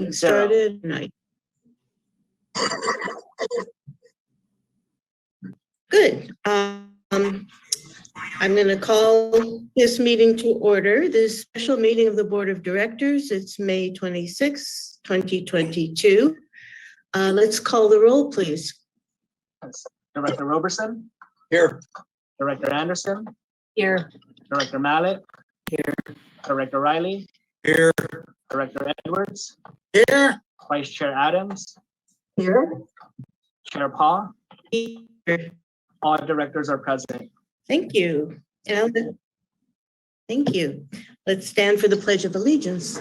getting started tonight. Good. I'm going to call this meeting to order. This special meeting of the Board of Directors. It's May 26, 2022. Let's call the roll, please. Director Roberson. Here. Director Anderson. Here. Director Mallet. Here. Director Riley. Here. Director Edwards. Here. Vice Chair Adams. Here. Chair Paul. Here. All directors are present. Thank you. Thank you. Let's stand for the Pledge of Allegiance.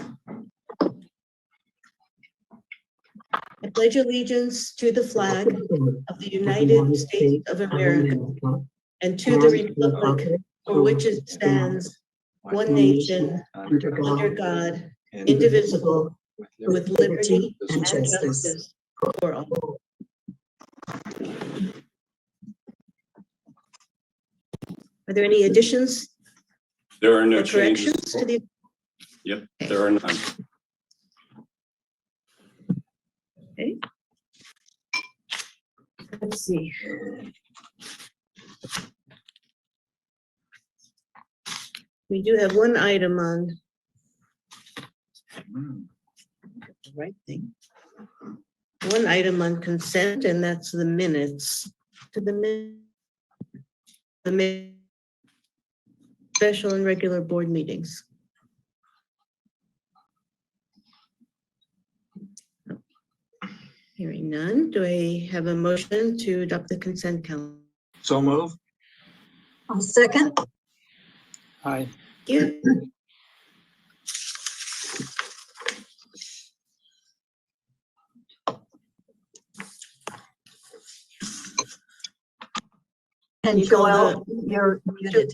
I pledge allegiance to the flag of the United States of America and to the republic for which it stands, one nation, under God, indivisible, with liberty and justice for all. Are there any additions There are no or changes. corrections to the? Yep, there are none. Okay. Let's see. We do have one item on the right thing. One item on consent, and that's the minutes to the special and regular board meetings. Hearing none, do I have a motion to adopt the consent calendar? So move. I'll second. Aye. Thank you. And You call Joelle, you're muted.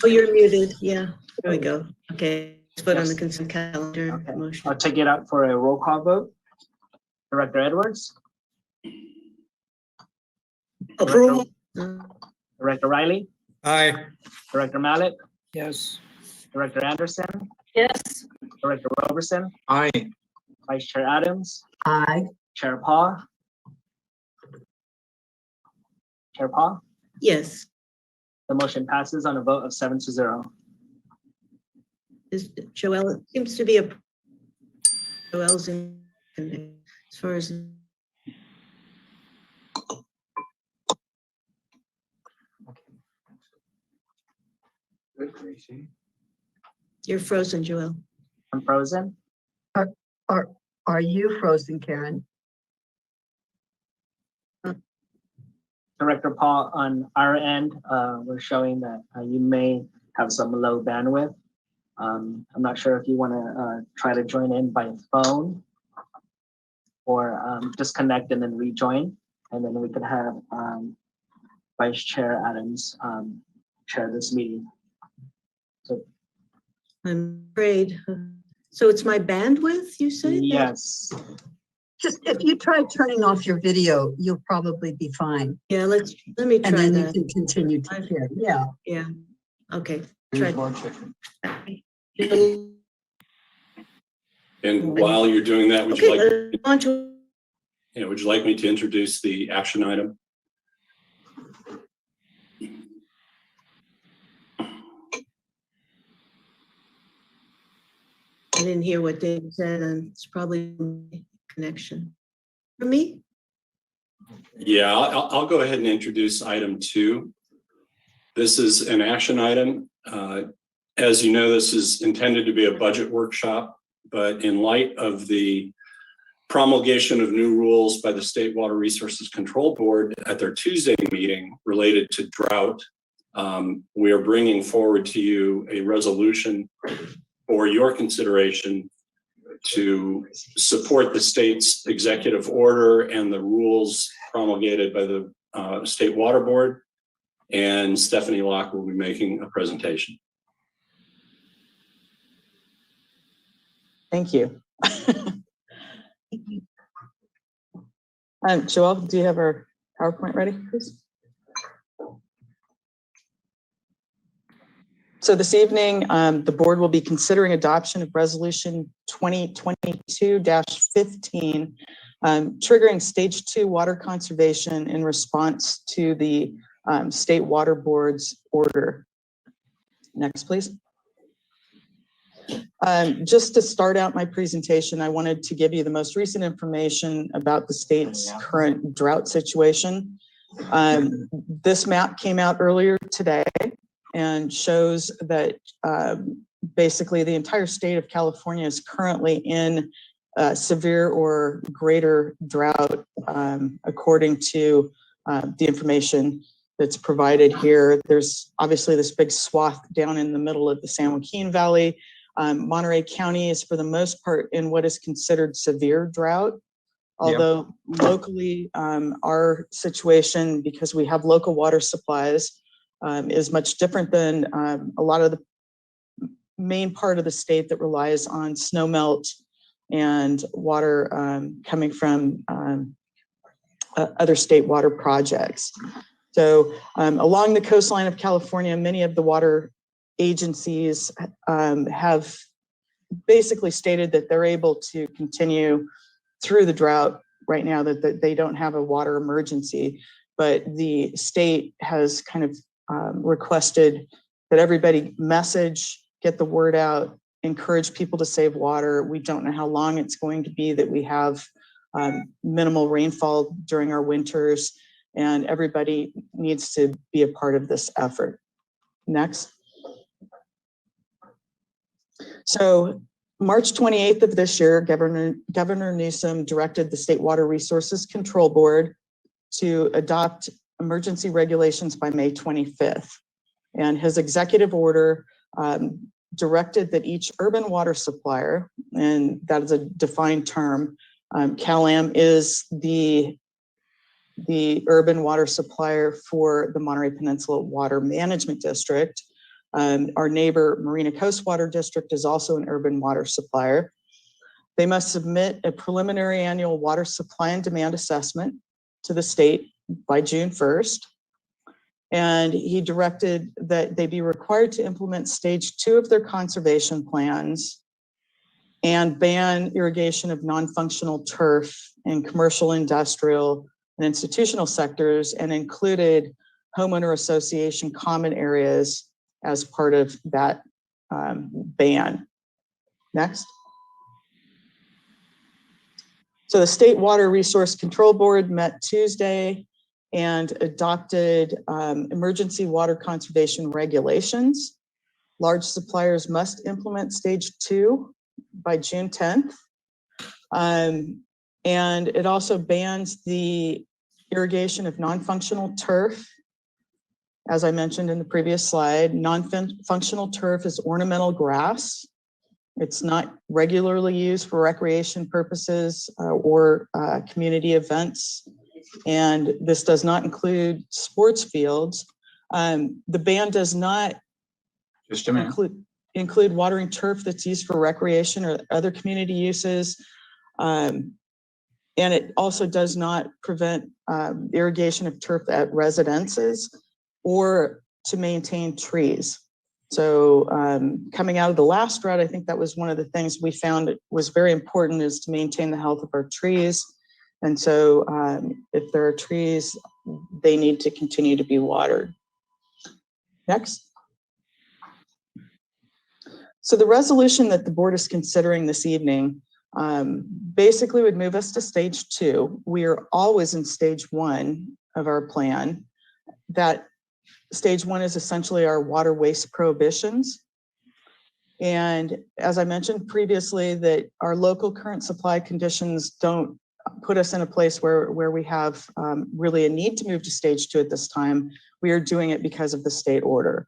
Oh, you're muted. Yeah, there we go. Okay, let's vote on the consent calendar Okay. motion. I'll take it out for a roll call vote. Director Edwards. Approval. Director Riley. Aye. Director Mallet. Yes. Director Anderson. Yes. Director Roberson. Aye. Vice Chair Adams. Aye. Chair Paul. Chair Paul. Yes, The motion passes on a vote of 7-0. is Joelle, it seems to be a Joelle's in as far as you're frozen, Joelle. I'm frozen. Are you frozen, Karen? Director Paul, on our end, we're showing that you may have some low bandwidth. I'm not sure if you want to try to join in by phone or disconnect and then rejoin, and then we could have Vice Chair Adams chair this meeting. So I'm afraid. So it's my bandwidth, you say? yes, Just if you try turning off your video, you'll probably be fine. Yeah, let me And try then you that. can continue to hear. Yeah. Yeah, okay. Try. And while you're doing that, would you like, Okay, on to, would you like me to introduce the action item? I didn't hear what Dave said, and it's probably connection. For me? Yeah, I'll go ahead and introduce item 2. This is an action item. As you know, this is intended to be a budget workshop, but in light of the promulgation of new rules by the State Water Resources Control Board at their Tuesday meeting related to drought, we are bringing forward to you a resolution for your consideration to support the state's executive order and the rules promulgated by the State Water Board. And Stephanie Locke will be making a presentation. Thank you. Joelle, do you have our PowerPoint ready, please? So this evening, the board will be considering adoption of Resolution 2022-15, triggering stage 2 water conservation in response to the State Water Board's order. Next, please. Just to start out my presentation, I wanted to give you the most recent information about the state's current drought situation. This map came out earlier today and shows that basically the entire state of California is currently in severe or greater drought, according to the information that's provided here. There's obviously this big swath down in the middle of the San Joaquin Valley. Monterey County is for the most part in what is considered severe drought. Although locally, our situation, because we have local water supplies, is much different than a lot of the main part of the state that relies on snow melt and water coming from other state water projects. So along the coastline of California, many of the water agencies have basically stated that they're able to continue through the drought right now, that they don't have a water emergency, but the state has kind of requested that everybody message, get the word out, encourage people to save water. We don't know how long it's going to be that we have minimal rainfall during our winters, and everybody needs to be a part of this effort. Next. So March 28th of this year, Governor Newsom directed the State Water Resources Control Board to adopt emergency regulations by May 25th. And his executive order directed that each urban water supplier, and that is a defined term, CalAM is the urban water supplier for the Monterey Peninsula Water Management District. Our neighbor Marina Coast Water District is also an urban water supplier. They must submit a preliminary annual water supply and demand assessment to the state by June 1st. And he directed that they be required to implement stage 2 of their conservation plans and ban irrigation of non-functional turf in commercial, industrial, and institutional sectors, and included homeowner association common areas as part of that ban. Next. So the State Water Resource Control Board met Tuesday and adopted emergency water conservation regulations. Large suppliers must implement stage 2 by June 10th. And it also bans the irrigation of non-functional turf. As I mentioned in the previous slide, non-functional turf is ornamental grass. It's not regularly used for recreation purposes or community events. And this does not include sports fields. The ban does not include watering turf that's used for recreation or other community uses. And it also does not prevent irrigation of turf at residences or to maintain trees. So coming out of the last drought, I think that was one of the things we found was very important, is to maintain the health of our trees. And so if there are trees, they need to continue to be watered. Next. So the resolution that the board is considering this evening basically would move us to stage 2. We are always in stage 1 of our plan. That stage 1 is essentially our water waste prohibitions. And as I mentioned previously, that our local current supply conditions don't put us in a place where we have really a need to move to stage 2 at this time. We are doing it because of the state order.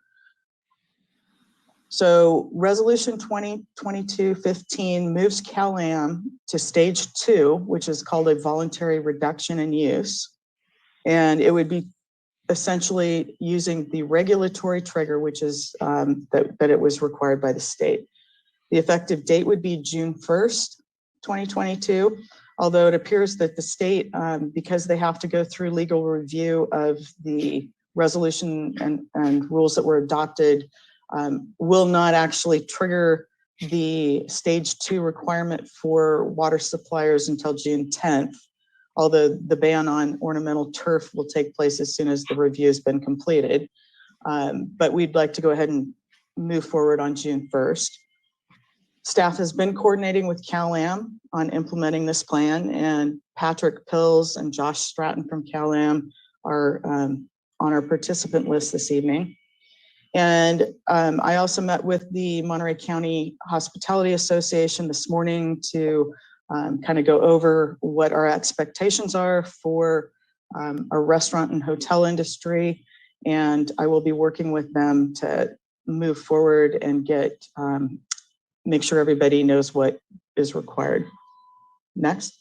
So resolution 2022-15 moves CalAM to stage 2, which is called a voluntary reduction in use. And it would be essentially using the regulatory trigger, which is that it was required by the state. The effective date would be June 1st, 2022, although it appears that the state, because they have to go through legal review of the resolution and rules that were adopted, will not actually trigger the stage 2 requirement for water suppliers until June 10th, although the ban on ornamental turf will take place as soon as the review has been completed. But we'd like to go ahead and move forward on June 1st. Staff has been coordinating with CalAm on implementing this plan, and Patrick Pills and Josh Stratton from CalAm are on our participant list this evening. And I also met with the Monterey County Hospitality Association this morning to kind of go over what our expectations are for our restaurant and hotel industry. And I will be working with them to move forward and get make sure everybody knows what is required. Next.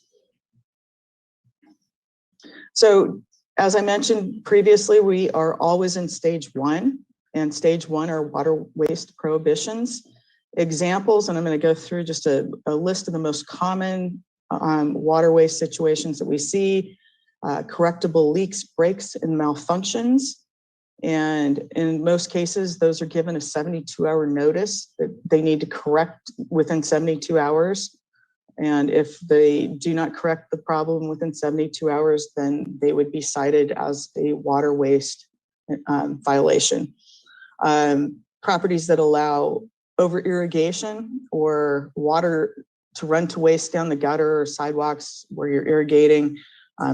So as I mentioned previously, we are always in stage 1, and stage 1 are water waste prohibitions. Examples, and I'm going to go through just a list of the most common water waste situations that we see: correctable leaks, breaks, and malfunctions. And in most cases, those are given a 72-hour notice that they need to correct within 72 hours. And if they do not correct the problem within 72 hours, then they would be cited as a water waste violation. Properties that allow over irrigation or water to run to waste down the gutter or sidewalks where you're irrigating,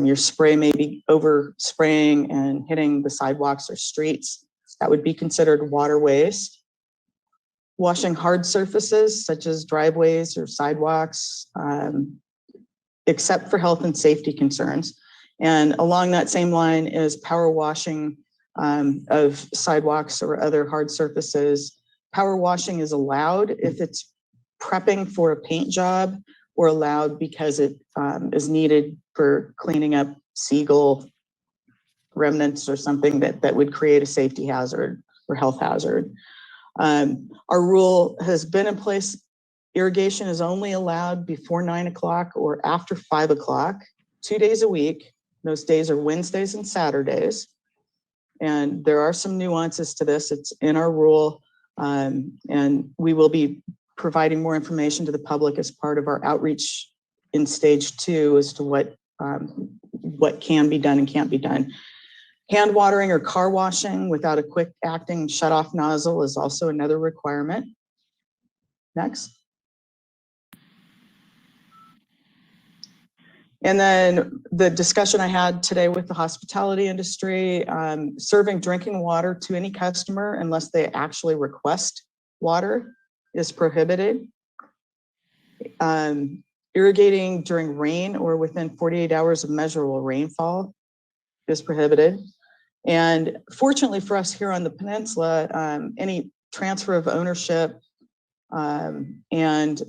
your spray may be over spraying and hitting the sidewalks or streets. That would be considered water waste. Washing hard surfaces such as driveways or sidewalks, except for health and safety concerns. And along that same line is power washing of sidewalks or other hard surfaces. Power washing is allowed if it's prepping for a paint job, or allowed because it is needed for cleaning up seagull remnants or something that would create a safety hazard or health hazard. Our rule has been in place. Irrigation is only allowed before 9 o'clock or after 5 o'clock, 2 days a week. Those days are Wednesdays and Saturdays. And there are some nuances to this. It's in our rule, and we will be providing more information to the public as part of our outreach in stage 2 as to what can be done and can't be done. Hand watering or car washing without a quick acting shut-off nozzle is also another requirement. Next. And then the discussion I had today with the hospitality industry, serving drinking water to any customer unless they actually request water is prohibited. Irrigating during rain or within 48 hours of measurable rainfall is prohibited. And fortunately for us here on the peninsula, any transfer of ownership and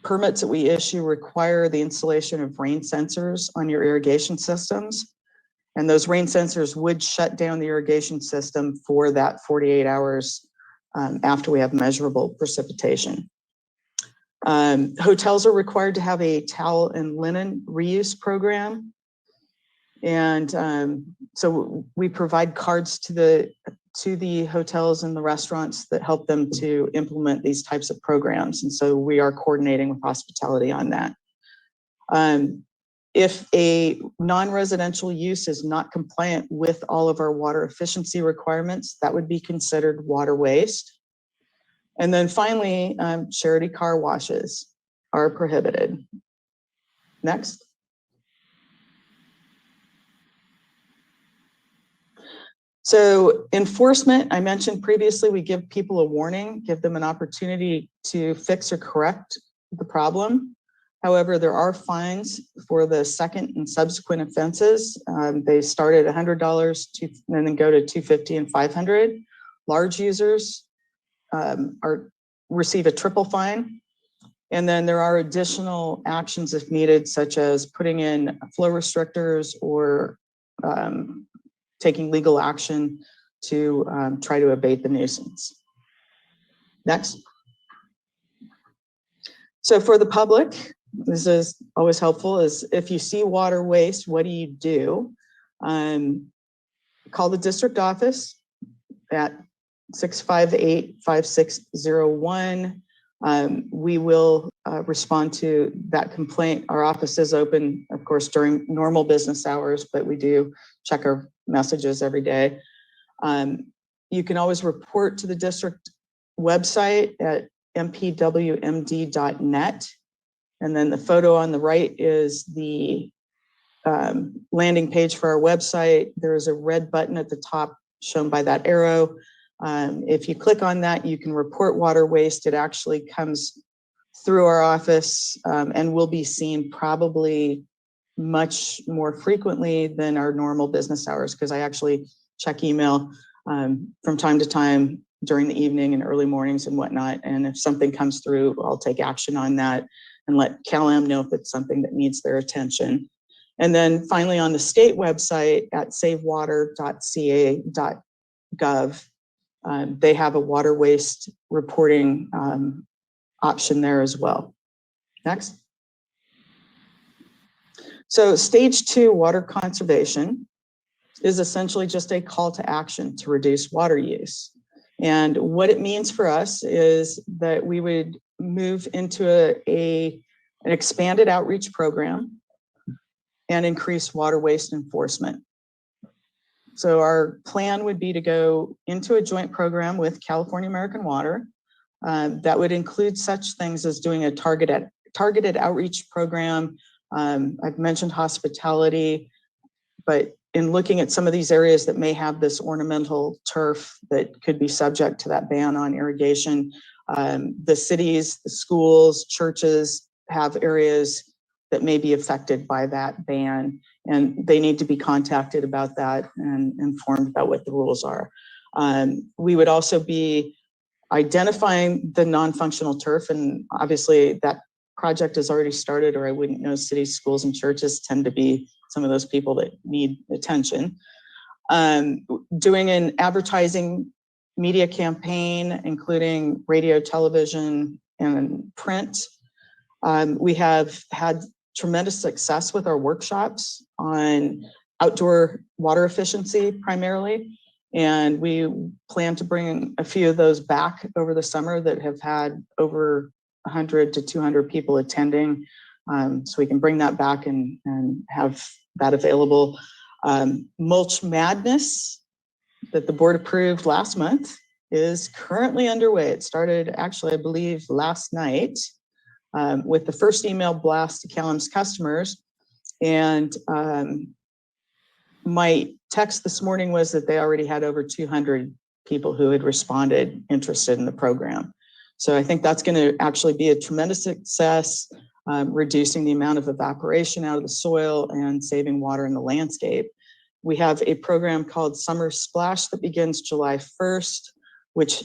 permits that we issue require the installation of rain sensors on your irrigation systems. And those rain sensors would shut down the irrigation system for that 48 hours after we have measurable precipitation. Hotels are required to have a towel and linen reuse program. And so we provide cards to the hotels and the restaurants that help them to implement these types of programs. And so we are coordinating with hospitality on that. If a non-residential use is not compliant with all of our water efficiency requirements, that would be considered water waste. And then finally, charity car washes are prohibited. Next. So enforcement, I mentioned previously, we give people a warning, give them an opportunity to fix or correct the problem. However, there are fines for the second and subsequent offenses. They start at $100 and then go to $250 and $500. Large users receive a triple fine. And then there are additional actions if needed, such as putting in flow restrictors or taking legal action to try to abate the nuisance. Next. So for the public, this is always helpful, is if you see water waste, what do you do? Call the district office at 658-5601, We will respond to that complaint. Our office is open, of course, during normal business hours, but we do check our messages every day. You can always report to the district website at mpwmd.net. And then the photo on the right is the landing page for our website. There is a red button at the top shown by that arrow. If you click on that, you can report water waste. It actually comes through our office and will be seen probably much more frequently than our normal business hours, because I actually check email from time to time during the evening and early mornings and whatnot. And if something comes through, I'll take action on that and let CalAm know if it's something that needs their attention. And then finally, on the state website at savewater.ca.gov, they have a water waste reporting option there as well. Next. So stage 2 water conservation is essentially just a call to action to reduce water use. And what it means for us is that we would move into an expanded outreach program and increase water waste enforcement. So our plan would be to go into a joint program with California American Water that would include such things as doing a targeted outreach program. I've mentioned hospitality, but in looking at some of these areas that may have this ornamental turf that could be subject to that ban on irrigation, the cities, the schools, churches have areas that may be affected by that ban, and they need to be contacted about that and informed about what the rules are. We would also be identifying the non-functional turf, and obviously that project has already started, or I wouldn't know. Cities, schools, and churches tend to be some of those people that need attention. Doing an advertising media campaign, including radio, television, and print. We have had tremendous success with our workshops on outdoor water efficiency primarily. And we plan to bring a few of those back over the summer that have had over 100 to 200 people attending. So we can bring that back and have that available. Mulch Madness that the board approved last month is currently underway. It started actually, I believe, last night with the first email blast to CalAM's customers. And my text this morning was that they already had over 200 people who had responded interested in the program. So I think that's going to actually be a tremendous success, reducing the amount of evaporation out of the soil and saving water in the landscape. We have a program called Summer Splash that begins July 1st, which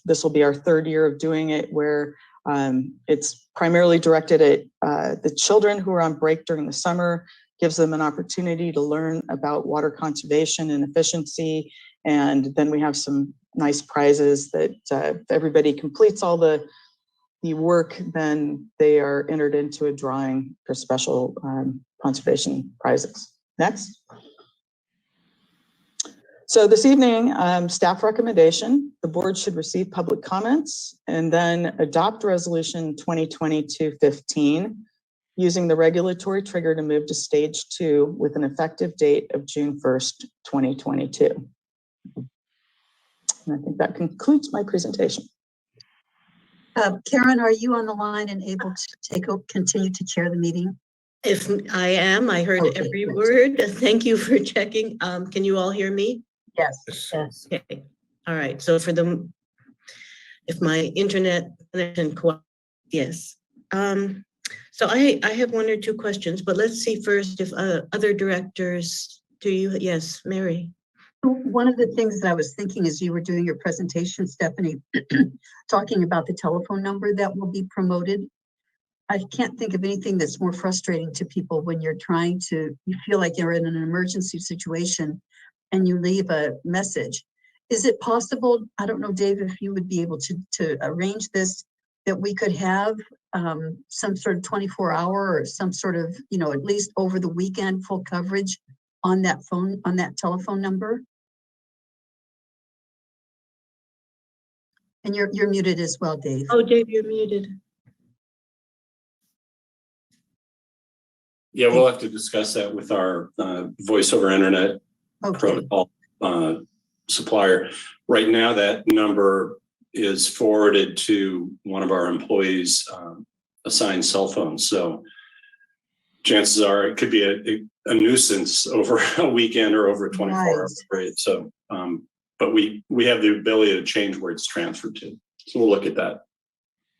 this will be our 3rd year of doing it, where it's primarily directed at the children who are on break during the summer, gives them an opportunity to learn about water conservation and efficiency. And then we have some nice prizes that if everybody completes all the work, then they are entered into a drawing for special conservation prizes. Next. So this evening, staff recommendation, the board should receive public comments and then adopt resolution 2020-15 using the regulatory trigger to move to stage 2 with an effective date of June 1st, 2022. And I think that concludes my presentation. Karen, are you on the line and able to continue to chair the meeting? If I am, I heard Okay, every great. word. Thank you for checking. Can you all hear me? Yes. Yes. Okay. All right. So if my internet connection, yes. So I have 1 or 2 questions, but let's see first if other directors, yes, Mary. One of the things that I was thinking as you were doing your presentation, Stephanie, talking about the telephone number that will be promoted. I can't think of anything that's more frustrating to people when you feel like you're in an emergency situation and you leave a message. Is it possible, I don't know, Dave, if you would be able to arrange this, that we could have some sort of 24-hour or some sort of, at least over the weekend, full coverage on that telephone number? And you're muted as well, Dave. Oh, Dave, you're muted. Yeah, we'll have to discuss that with our voice over internet Okay, protocol supplier. Right now, that number is forwarded to one of our employees' assigned cell phones. So chances are it could be a nuisance over a weekend or over a 24-hour period. So, but we have the ability to change where it's transferred to. So we'll look at that.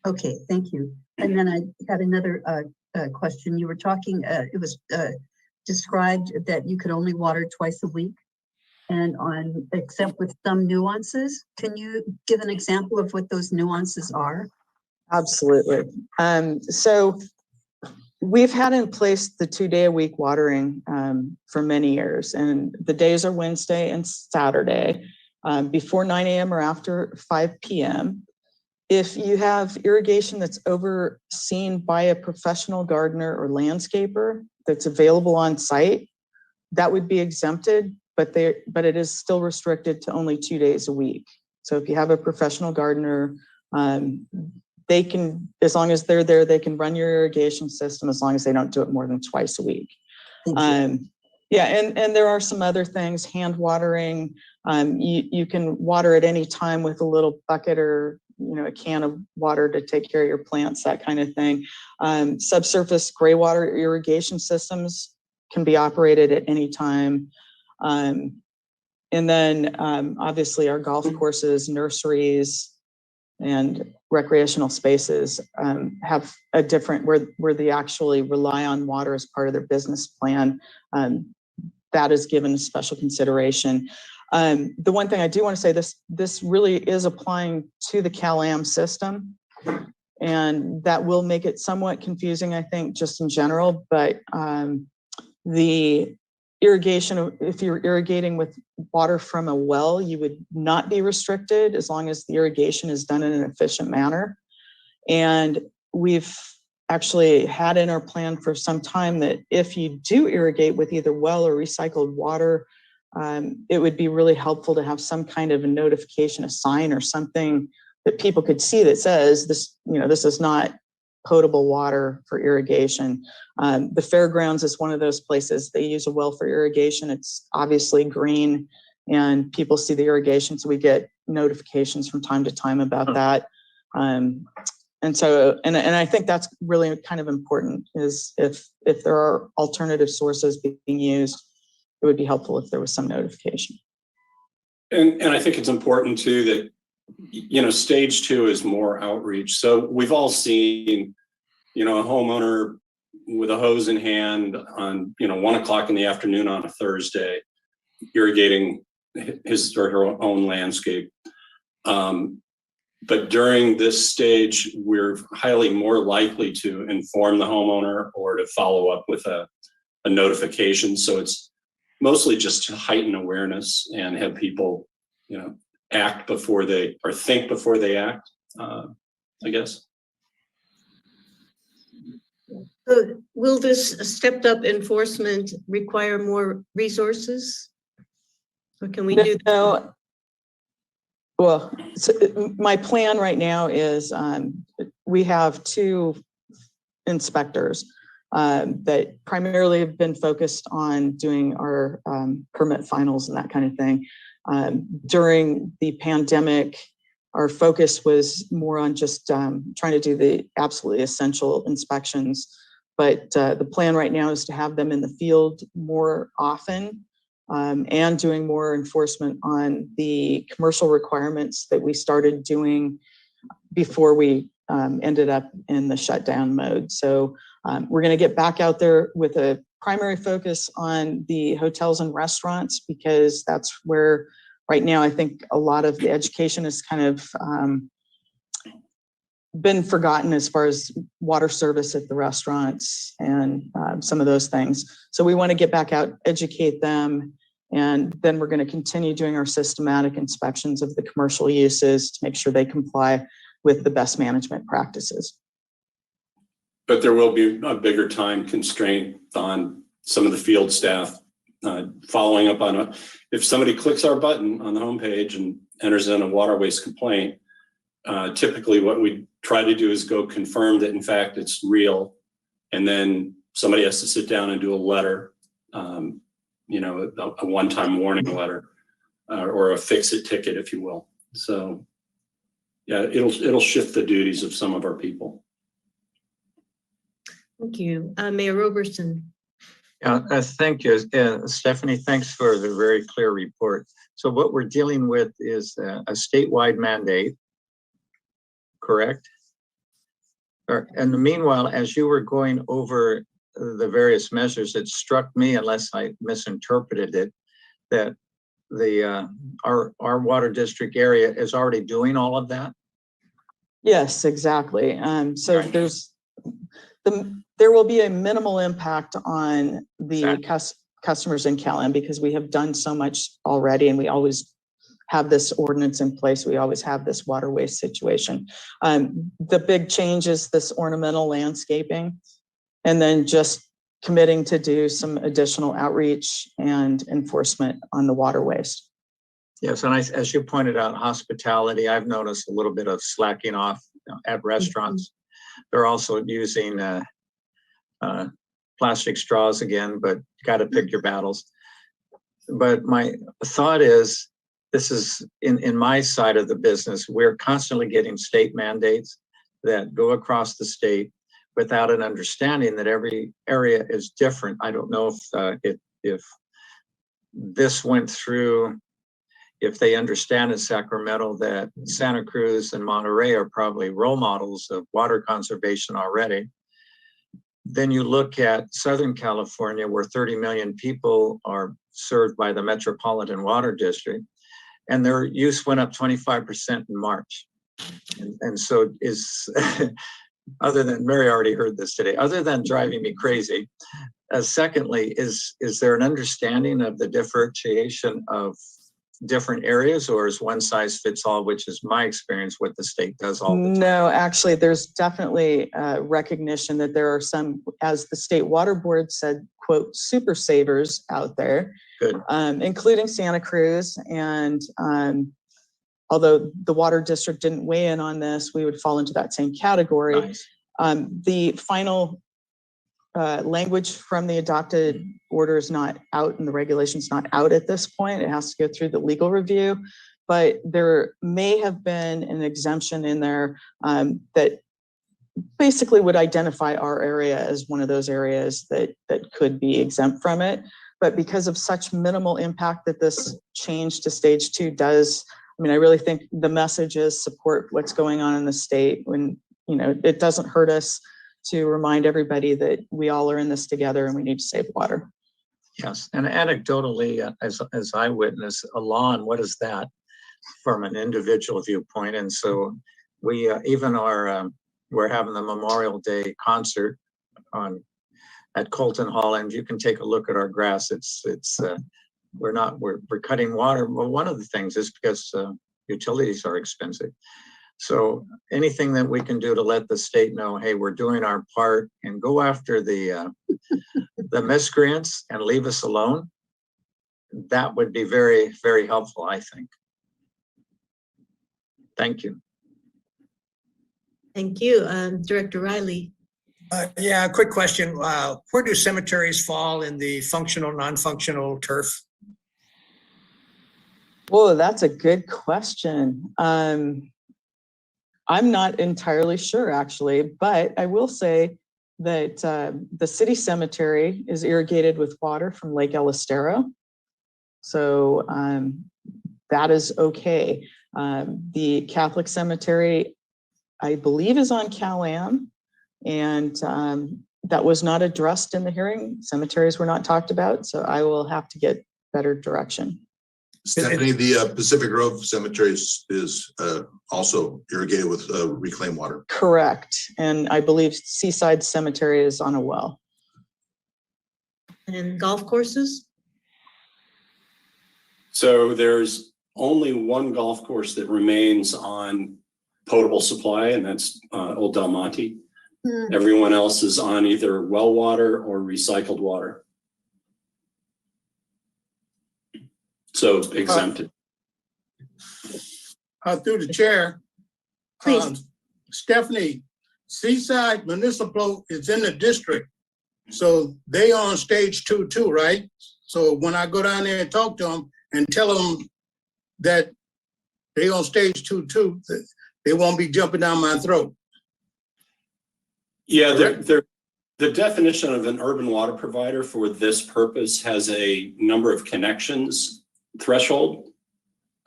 okay, thank you. And then I had another question. You were talking, it was described that you could only water twice a week and except with some nuances. Can you give an example of what those nuances are? Absolutely. So we've had in place the 2-day-a-week watering for many years, and the days are Wednesday and Saturday before 9 a.m. or after 5 p.m. If you have irrigation that's overseen by a professional gardener or landscaper that's available on site, that would be exempted, but it is still restricted to only 2 days a week. So if you have a professional gardener, they can, as long as they're there, they can run your irrigation system as long as they don't do it more than twice a week. Thank you. Yeah, and there are some other things, hand watering. You can water at any time with a little bucket or a can of water to take care of your plants, that kind of thing. Subsurface gray water irrigation systems can be operated at any time. And then obviously our golf courses, nurseries, and recreational spaces have a different, where they actually rely on water as part of their business plan. That is given special consideration. The one thing I do want to say, this really is applying to the Cal-Am system, and that will make it somewhat confusing, I think, just in general. But the irrigation, if you're irrigating with water from a well, you would not be restricted as long as the irrigation is done in an efficient manner. And we've actually had in our plan for some time that if you do irrigate with either well or recycled water, it would be really helpful to have some kind of a notification, a sign or something that people could see that says this, this is not potable water for irrigation. The fairgrounds is one of those places. They use a well for irrigation. It's obviously green and people see the irrigation. So we get notifications from time to time about that. And so, and I think that's really kind of important, is if there are alternative sources being used, it would be helpful if there was some notification. And I think it's important too that, stage 2 is more outreach. So we've all seen, a homeowner with a hose in hand on, 1 o'clock in the afternoon on a Thursday, irrigating his or her own landscape. But during this stage, we're highly more likely to inform the homeowner or to follow up with a notification. So it's mostly just to heighten awareness and have people, act before they, or think before they act, I guess. So will this stepped up enforcement require more resources? Or can we do that? No. Well, so my plan right now is we have 2 inspectors that primarily have been focused on doing our permit finals and that kind of thing. During the pandemic, our focus was more on just trying to do the absolutely essential inspections. But the plan right now is to have them in the field more often and doing more enforcement on the commercial requirements that we started doing before we ended up in the shutdown mode. So we're going to get back out there with a primary focus on the hotels and restaurants, because that's where right now I think a lot of the education has kind of been forgotten as far as water service at the restaurants and some of those things. So we want to get back out, educate them, and then we're going to continue doing our systematic inspections of the commercial uses to make sure they comply with the best management practices. But there will be a bigger time constraint on some of the field staff following up on if somebody clicks our button on the homepage and enters in a water waste complaint, typically what we try to do is go confirm that in fact it's real. And then somebody has to sit down and do a letter, a one-time warning letter, or a fix-it ticket, if you will. So yeah, it'll shift the duties of some of our people. Thank you. Mayor Roberson. Thank you. Stephanie, thanks for the very clear report. So what we're dealing with is a statewide mandate, correct? And meanwhile, as you were going over the various measures, it struck me, unless I misinterpreted it, that our water district area is already doing all of that. Yes, exactly. So there will be a minimal impact on the customers in Cal-Am because we have done so much already, and we always have this ordinance in place. We always have this water waste situation. The big change is this ornamental landscaping, and then just committing to do some additional outreach and enforcement on the water waste. Yes, and as you pointed out, hospitality, I've noticed a little bit of slacking off at restaurants. They're also using plastic straws again, but you got to pick your battles. But my thought is, this is in my side of the business, we're constantly getting state mandates that go across the state without an understanding that every area is different. I don't know if this went through, if they understand in Sacramento that Santa Cruz and Monterey are probably role models of water conservation already. Then you look at Southern California, where 30 million people are served by the Metropolitan Water District, and their use went up 25% in March. And so is, other than, Mary already heard this today, other than driving me crazy, secondly, is there an understanding of the differentiation of different areas, or is one size fits all, which is my experience, what the state does all the time? No, actually, there's definitely recognition that there are some, as the state water board said, quote, super savers out there, Good. Including Santa Cruz. And although the water district didn't weigh in on this, we would fall into that same category. Nice. The final language from the adopted order is not out, and the regulation's not out at this point. It has to go through the legal review, but there may have been an exemption in there that basically would identify our area as one of those areas that could be exempt from it. But because of such minimal impact that this change to stage 2 does, I mean, I really think the message is support what's going on in the state. When, it doesn't hurt us to remind everybody that we all are in this together and we need to save water. Yes, and anecdotally, as I witness a lawn, what is that from an individual viewpoint? And so we even we're having the Memorial Day concert at Colton Hall, and you can take a look at our grass. We're cutting water. Well, one of the things is because utilities are expensive. So anything that we can do to let the state know, hey, we're doing our part, and go after the miscreants and leave us alone, that would be very, very helpful, I think. Thank you. Thank you. Director Riley. Yeah, a quick question. Where do cemeteries fall in the functional, non-functional turf? Whoa, that's a good question. I'm not entirely sure, actually, but I will say that the city cemetery is irrigated with water from Lake El Estero. So that is okay. The Catholic cemetery, I believe, is on Cal-Am, and that was not addressed in the hearing. Cemeteries were not talked about, so I will have to get better direction. Stephanie, the Pacific Grove Cemetery is also irrigated with reclaimed water. Correct. And I believe Seaside Cemetery is on a well. And golf courses? So there's only one golf course that remains on potable supply, and that's Old Del Monte. Everyone else is on either well water or recycled water. So exempted. Through the chair, Please. Stephanie, Seaside Municipal is in the district, so they on stage 2 too, right? So when I go down there and talk to them and tell them that they on stage 2 too, they won't be jumping down my throat. Yeah, the definition of an urban water provider for this purpose has a number of connections threshold,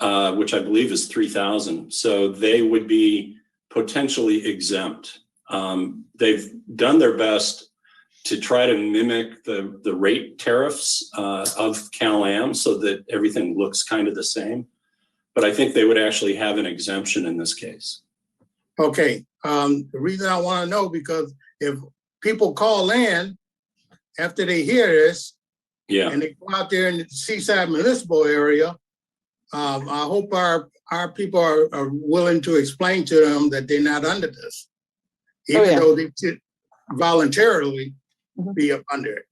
which I believe is 3,000. So they would be potentially exempt. They've done their best to try to mimic the rate tariffs of Cal-Am so that everything looks kind of the same. But I think they would actually have an exemption in this case. Okay, the reason I want to know, because if people call in after they hear this, Yeah. and they go out there in the Seaside Municipal area, I hope our people are willing to explain to them that they're not under this, even yeah. though they should voluntarily Mhm. be up under it,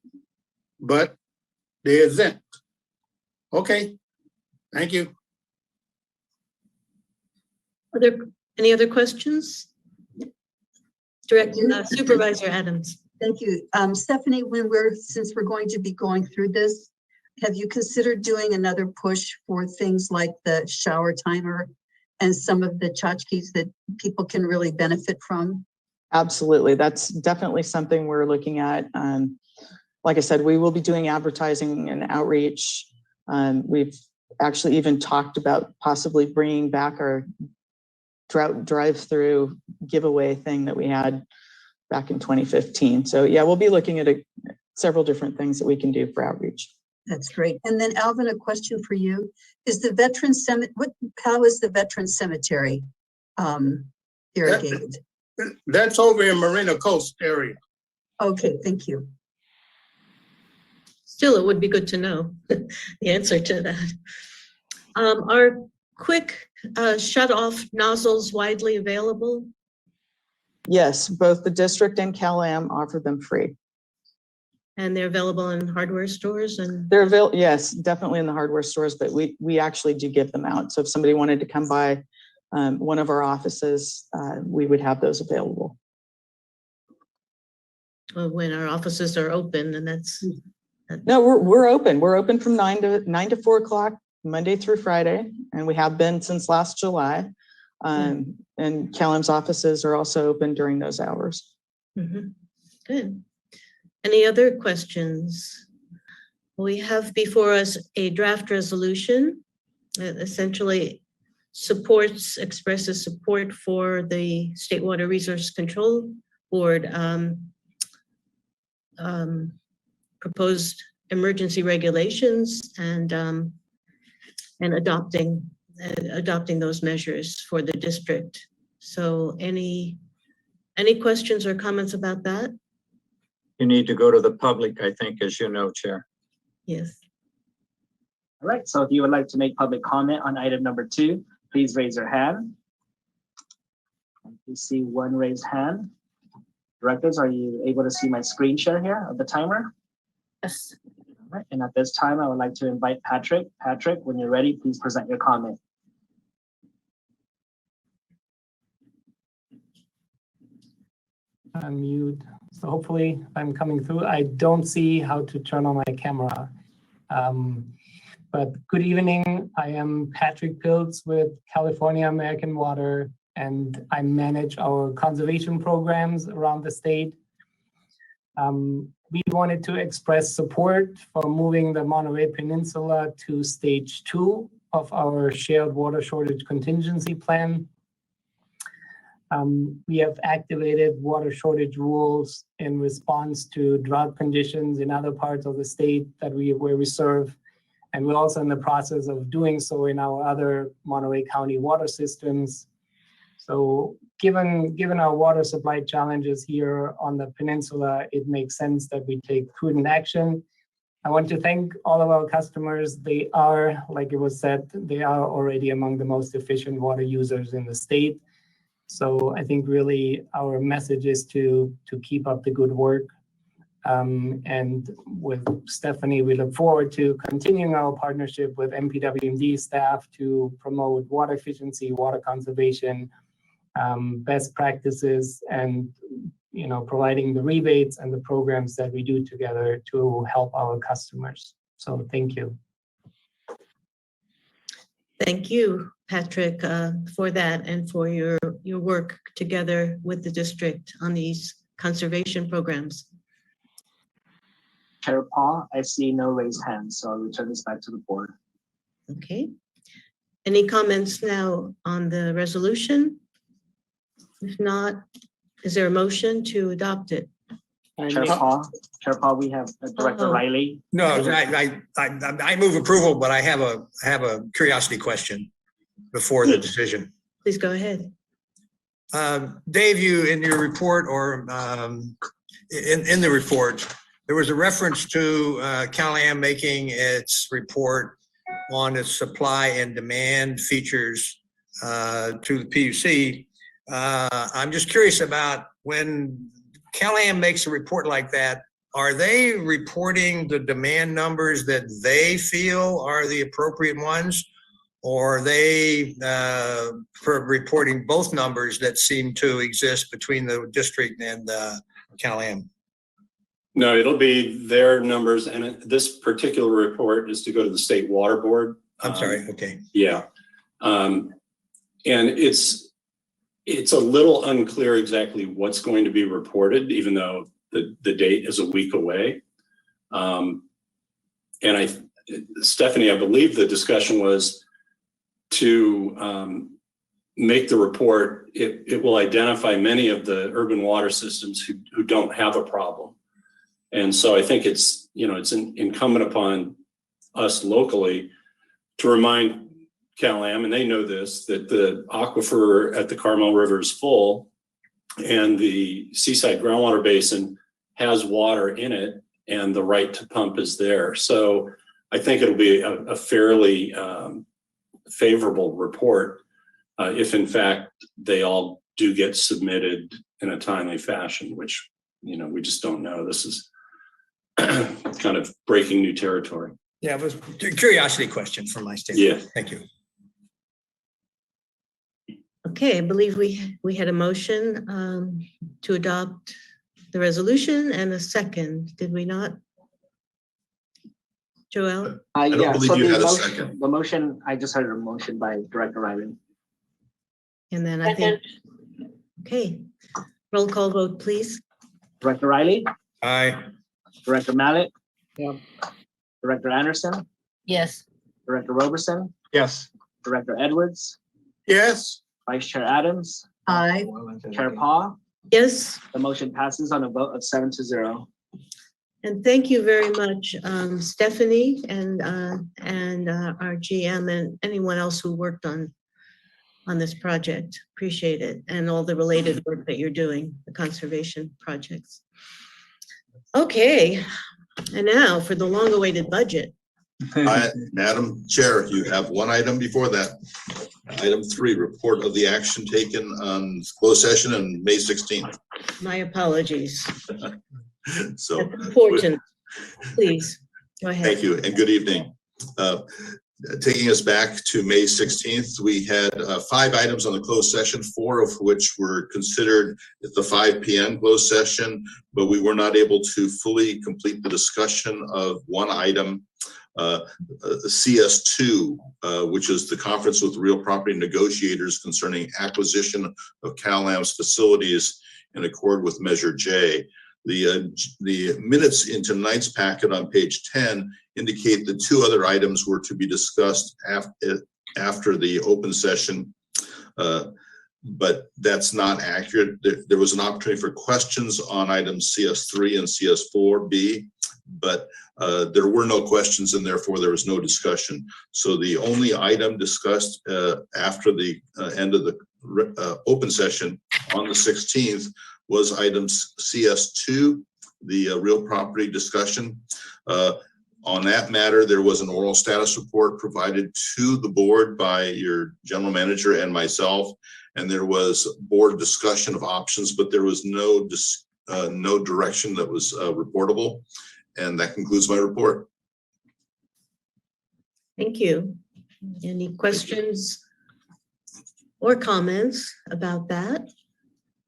but they're exempt. Okay, thank you. Are there any other questions? Director Supervisor Adams. Thank you. Stephanie, since we're going to be going through this, have you considered doing another push for things like the shower timer and some of the tchotchkes that people can really benefit from? Absolutely. That's definitely something we're looking at. Like I said, we will be doing advertising and outreach. We've actually even talked about possibly bringing back our drought drive-through giveaway thing that we had back in 2015. So yeah, we'll be looking at several different things that we can do for outreach. That's great. And then Alvin, a question for you. Is the veteran cemetery, how is the veteran cemetery irrigated? That's over in Marina Coast area. Okay, thank you. Still, it would be good to know the answer to that. Are quick shut-off nozzles widely available? Yes, both the district and Cal-Am offer them free. And they're available in hardware stores and They're available, yes, definitely in the hardware stores, but we actually do give them out. So if somebody wanted to come by one of our offices, we would have those available. when our offices are open, and that's. No, we're open. We're open from 9 to 4 o'clock, Monday through Friday, and we have been since last July. And Cal-Am's offices are also open during those hours. Mhm. Good. Any other questions? We have before us a draft resolution that essentially expresses support for the State Water Resource Control Board proposed emergency regulations and adopting those measures for the district. So any questions or comments about that? You need to go to the public, I think, as you know, Chair. Yes. All right, so if you would like to make public comment on item number 2, please raise your hand. You see one raised hand. Directors, are you able to see my screen share here of the timer? Yes. All right, and at this time, I would like to invite Patrick. Patrick, when you're ready, please present your comment. Unmute. So hopefully I'm coming through. I don't see how to turn on my camera. But good evening. I am Patrick Pilz with California American Water, and I manage our conservation programs around the state. We wanted to express support for moving the Monterey Peninsula to stage 2 of our shared water shortage contingency plan. We have activated water shortage rules in response to drought conditions in other parts of the state where we serve. And we're also in the process of doing so in our other Monterey County water systems. So given our water supply challenges here on the peninsula, it makes sense that we take prudent action. I want to thank all of our customers. They are, like it was said, they are already among the most efficient water users in the state. So I think really our message is to keep up the good work. And with Stephanie, we look forward to continuing our partnership with MPWMD staff to promote water efficiency, water conservation, best practices and, providing the rebates and the programs that we do together to help our customers. So thank you. Thank you, Patrick, for that and for your work together with the district on these conservation programs. Chair Paul, I see no raised hands, so I'll return this back to the board. Okay. Any comments now on the resolution? If not, is there a motion to adopt it? Chair Paul, we have Director Oh. Riley. No, I move approval, but I have a curiosity question before the decision. Please go ahead. Dave, you in your report or in the report, there was a reference to Cal-Am making its report on its supply and demand features to the PUC. I'm just curious about when Cal-Am makes a report like that, are they reporting the demand numbers that they feel are the appropriate ones? Or are they reporting both numbers that seem to exist between the district and Cal-Am? No, it'll be their numbers, and this particular report is to go to the State Water Board. I'm sorry, okay. Yeah. And it's a little unclear exactly what's going to be reported, even though the date is a week away. And Stephanie, I believe the discussion was to make the report, it will identify many of the urban water systems who don't have a problem. And so I think it's incumbent upon us locally to remind Cal-Am, and they know this, that the aquifer at the Carmel River is full and the Seaside Groundwater Basin has water in it and the right to pump is there. So I think it'll be a fairly favorable report if in fact they all do get submitted in a timely fashion, which, we just don't know. This is kind of breaking new territory. Yeah, it was a curiosity question from my standpoint. Yeah. Thank you. Okay, I believe we had a motion to adopt the resolution and a second, did we not? Joel? don't Yeah, believe so you the had a motion, second. the motion, I just heard a motion by Director Riley. And then I think, okay, roll call vote, please. Director Riley, Aye. Director Mallett. Yeah. Director Anderson, Yes. Director Roberson, Yes. Director Edwards, Yes, Vice Chair Adams, Aye. Chair Paul. Yes, The motion passes on a vote of 7-0. and thank you very much, Stephanie and our GM and anyone else who worked on this project. Appreciate it, and all the related work that you're doing, the conservation projects. Okay, and now for the long-awaited budget. Madam Chair, you have one item before that. Item 3, report of the action taken on closed session on May 16th. My apologies. So, That's important. Please, go ahead. thank you and good evening. Taking us back to May 16th, we had 5 items on the closed session, 4 of which were considered at the 5 p.m. closed session, but we were not able to fully complete the discussion of one item, CS2, which is the conference with real property negotiators concerning acquisition of Cal-Am's facilities in accord with Measure J. The minutes in tonight's packet on page 10 indicate the 2 other items were to be discussed after the open session, but that's not accurate. There was an opportunity for questions on items CS3 and CS4B, but there were no questions and therefore there was no discussion. So the only item discussed after the end of the open session on the 16th was items CS2, the real property discussion. On that matter, there was an oral status report provided to the board by your general manager and myself, and there was board discussion of options, but there was no direction that was reportable. And that concludes my report. Thank you. Any questions or comments about that?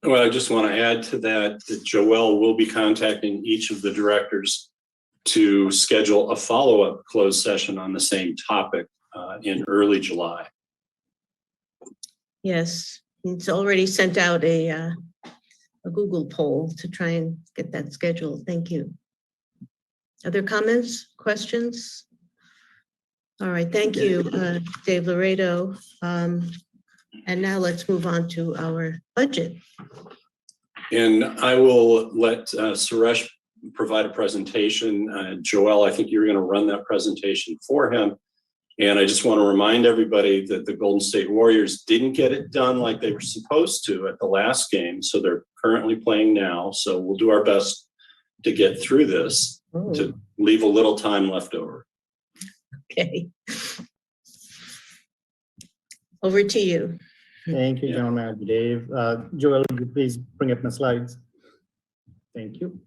Well, I just want to add to that, that Joelle will be contacting each of the directors to schedule a follow-up closed session on the same topic in early July. Yes, it's already sent out a Google poll to try and get that scheduled. Thank you. Other comments, questions? All right, thank you, Dave Laredo. And now let's move on to our budget. And I will let Suresh provide a presentation. Joelle, I think you're going to run that presentation for him. And I just want to remind everybody that the Golden State Warriors didn't get it done like they were supposed to at the last game. So they're currently playing now. So we'll do our best to get through this, to leave a little time left over. Okay. Over to you. Thank you, Yeah. General Manager Dave. Joel, would you please bring up my slides? Thank you.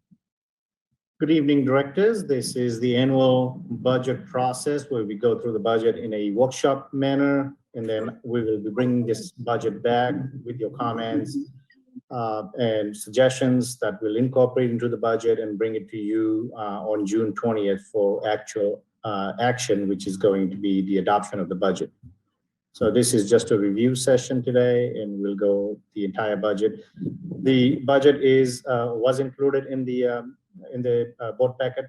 Good evening, directors. This is the annual budget process where we go through the budget in a workshop manner, and then we will be bringing this budget back with your comments and suggestions that we'll incorporate into the budget and bring it to you on June 20th for actual action, which is going to be the adoption of the budget. So this is just a review session today, and we'll go the entire budget. The budget was included in the board packet.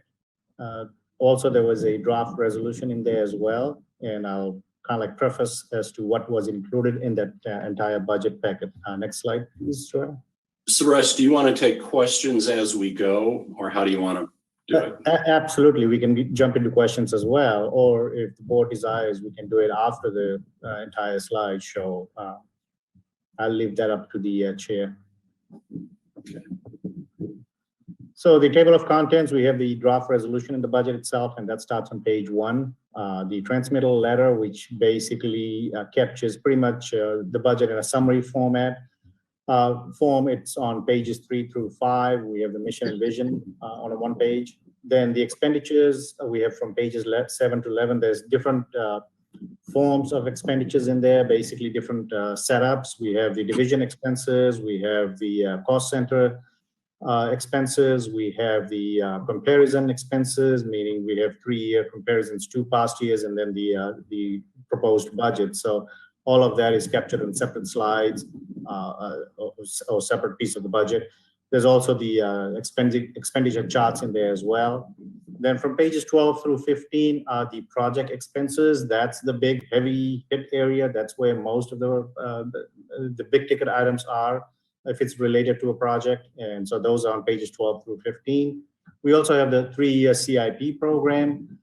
Also, there was a draft resolution in there as well, and I'll kind of like preface as to what was included in that entire budget packet. Next slide, please, Joel. Suresh, do you want to take questions as we go, or how do you want to do it? Absolutely, we can jump into questions as well, or if the board desires, we can do it after the entire slideshow. I'll leave that up to the chair. Okay. So the table of contents, we have the draft resolution in the budget itself, and that starts on page 1. The transmittal letter, which basically captures pretty much the budget in a summary format. It's on pages 3 through 5. We have the mission and vision on a 1 page. Then the expenditures we have from pages 7 to 11. There's different forms of expenditures in there, basically different setups. We have the division expenses. We have the cost center expenses. We have the comparison expenses, meaning we have 3-year comparisons to past years, and then the proposed budget. So all of that is captured in separate slides or separate piece of the budget. There's also the expenditure charts in there as well. Then from pages 12 through 15 are the project expenses. That's the big heavy hit area. That's where most of the big ticket items are, if it's related to a project. And so those are on pages 12 through 15. We also have the 3-year CIP program.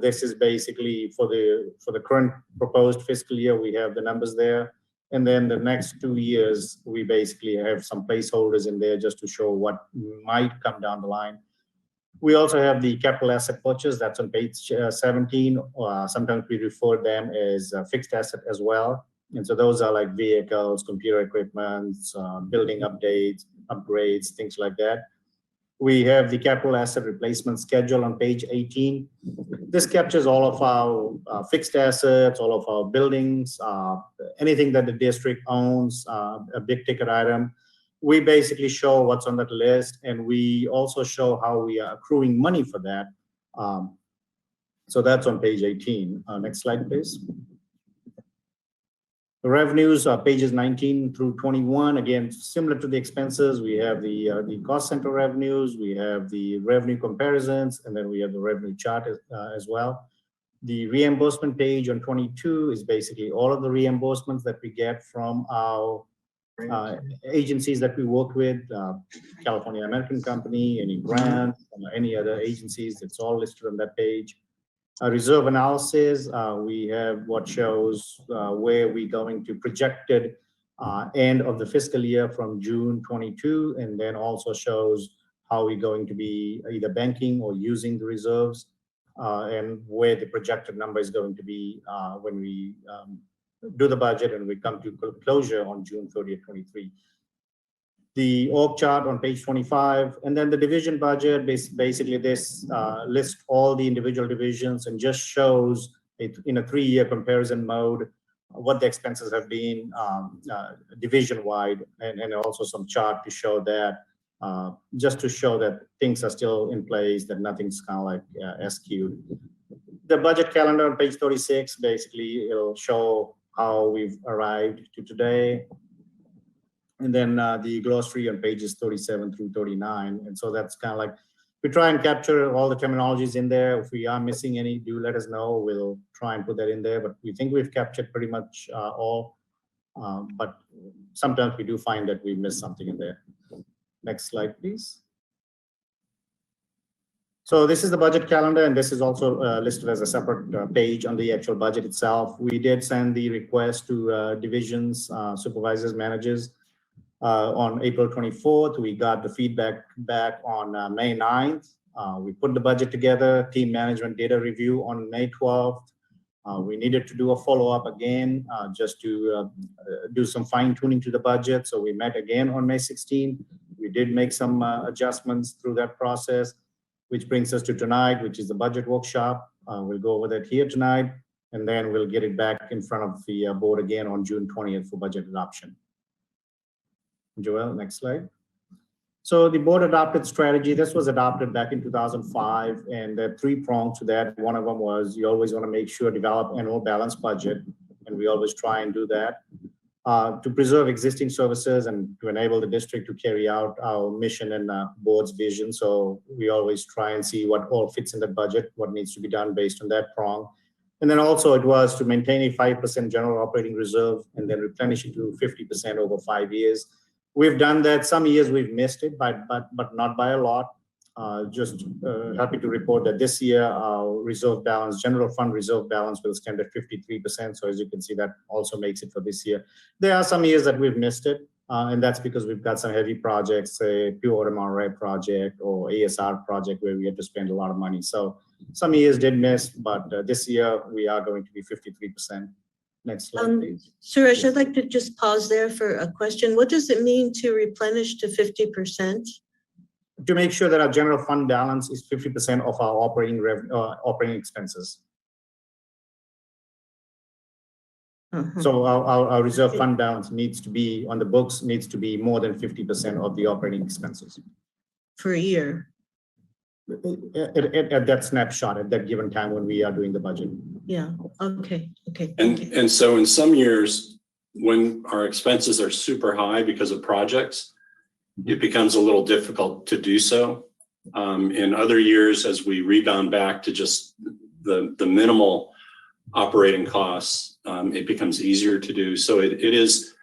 This is basically for the current proposed fiscal year. We have the numbers there. And then the next 2 years, we basically have some placeholders in there just to show what might come down the line. We also have the capital asset purchase. That's on page 17. Sometimes we refer them as fixed asset as well. And so those are like vehicles, computer equipment, building updates, upgrades, things like that. We have the capital asset replacement schedule on page 18. This captures all of our fixed assets, all of our buildings, anything that the district owns, a big ticket item. We basically show what's on that list, and we also show how we are accruing money for that. So that's on page 18. Next slide, please. The revenues are pages 19 through 21. Again, similar to the expenses, we have the cost center revenues, we have the revenue comparisons, and then we have the revenue chart as well. The reimbursement page on 22 is basically all of the reimbursements that we get from our agencies that we work with, California American Company, any grants, any other agencies. It's all listed on that page. Reserve analysis, we have what shows where we're going to projected end of the fiscal year from June 22, and then also shows how we're going to be either banking or using the reserves, and where the projected number is going to be when we do the budget and we come to closure on June 30th, 23. The org chart on page 25, and then the division budget, basically this lists all the individual divisions and just shows it in a 3-year comparison mode, what the expenses have been division-wide, and also some chart to show that, just to show that things are still in place, that nothing's kind of like skewed. The budget calendar on page 36, basically, it'll show how we've arrived to today. And then the glossary on pages 37 through 39. And so that's kind of like, we try and capture all the terminologies in there. If we are missing any, do let us know. We'll try and put that in there, but we think we've captured pretty much all. But sometimes we do find that we missed something in there. Next slide, please. So this is the budget calendar, and this is also listed as a separate page on the actual budget itself. We did send the request to divisions, supervisors, managers on April 24th. We got the feedback back on May 9th. We put the budget together. Team management did a review on May 12th. We needed to do a follow-up again, just to do some fine tuning to the budget. So we met again on May 16th. We did make some adjustments through that process, which brings us to tonight, which is the budget workshop. We'll go over that here tonight, and then we'll get it back in front of the board again on June 20th for budget adoption. Joel, next slide. So the board adopted strategy. This was adopted back in 2005, and there are three prongs to that. One of them was you always want to make sure develop annual balanced budget, and we always try and do that. To preserve existing services and to enable the district to carry out our mission and board's vision. So we always try and see what all fits in the budget, what needs to be done based on that prong. And then also it was to maintain a 5% general operating reserve and then replenish it to 50% over 5 years. We've done that. Some years we've missed it, but not by a lot. Just happy to report that this year our reserve balance, general fund reserve balance, will stand at 53%. So as you can see, that also makes it for this year. There are some years that we've missed it, and that's because we've got some heavy projects, say Pure Water Monterey project or ASR project where we had to spend a lot of money. So some years did miss, but this year we are going to be 53%. Next slide, please. Suresh, I'd like to just pause there for a question. What does it mean to replenish to 50%? To make sure that our general fund balance is 50% of our operating expenses. So our reserve fund balance needs to be on the books, needs to be more than 50% of the operating expenses. For a year? At that snapshot, at that given time when we are doing the budget. Yeah, okay. And so in some years, when our expenses are super high because of projects, it becomes a little difficult to do so. In other years, as we rebound back to just the minimal operating costs, it becomes easier to do. So it is,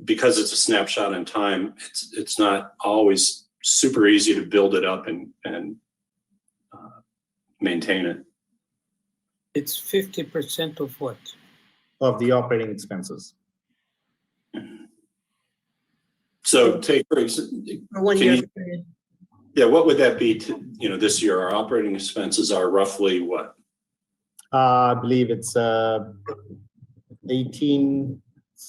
because it's a snapshot in time, it's not always super easy to build it up and maintain it. It's 50% of what? Of the operating expenses. So take for For 1 year period. Yeah, what would that be to, this year? Our operating expenses are roughly what? I believe it's 18,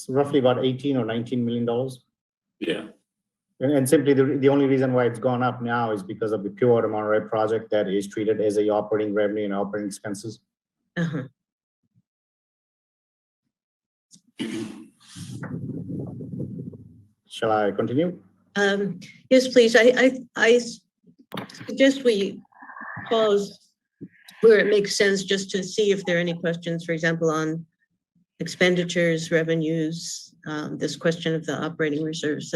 roughly about 18 or $19 million. Yeah. And simply the only reason why it's gone up now is because of the Pure Water Monterey project that is treated as a operating revenue and operating expenses. Uh-huh. Shall I continue? Yes, please. I suggest we pause where it makes sense just to see if there are any questions, for example, on expenditures, revenues, this question of the operating reserves.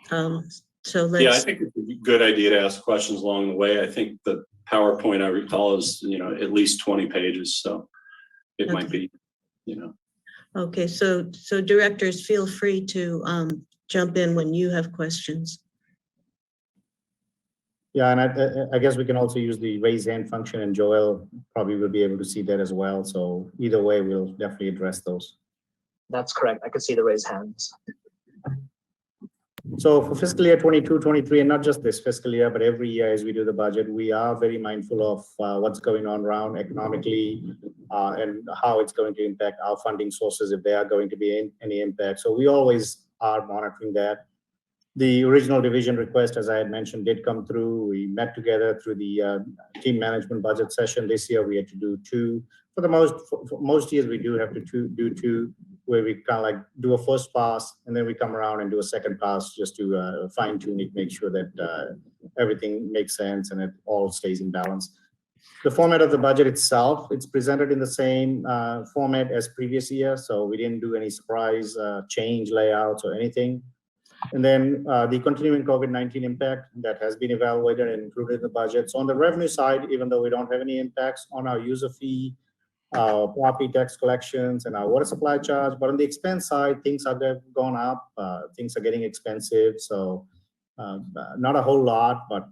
So let's. Yeah, I think it's a good idea to ask questions along the way. I think the PowerPoint I recall is, at least 20 pages. So it might be, Okay, so directors, feel free to jump in when you have questions. Yeah, and I guess we can also use the raise hand function, and Joel probably will be able to see that as well. So either way, we'll definitely address those. That's correct. I could see the raised hands. So for fiscal year 22-23, and not just this fiscal year, but every year as we do the budget, we are very mindful of what's going on around economically and how it's going to impact our funding sources, if there are going to be any impact. So we always are monitoring that. The original division request, as I had mentioned, did come through. We met together through the team management budget session. This year we had to do 2 for most years, we do have to do two, where we kind of like do a first pass and then we come around and do a second pass just to fine tune it, make sure that everything makes sense and it all stays in balance. The format of the budget itself, it's presented in the same format as previous year, so we didn't do any surprise change layouts or anything. And then the continuing COVID-19 impact that has been evaluated and included in the budget. So on the revenue side, even though we don't have any impacts on our user fee, property tax collections and our water supply charge, but on the expense side, things have gone up, things are getting expensive. So not a whole lot, but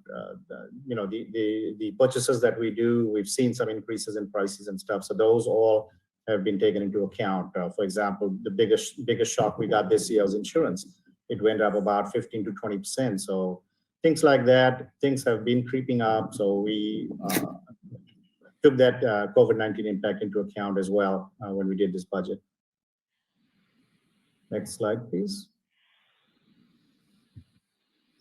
you know, the purchases that we do, we've seen some increases in prices and stuff. So those all have been taken into account. For example, the biggest shock we got this year was insurance. It went up about 15 to 20%. So things like that, things have been creeping up. So we took that COVID-19 impact into account as well when we did this budget. Next slide, please.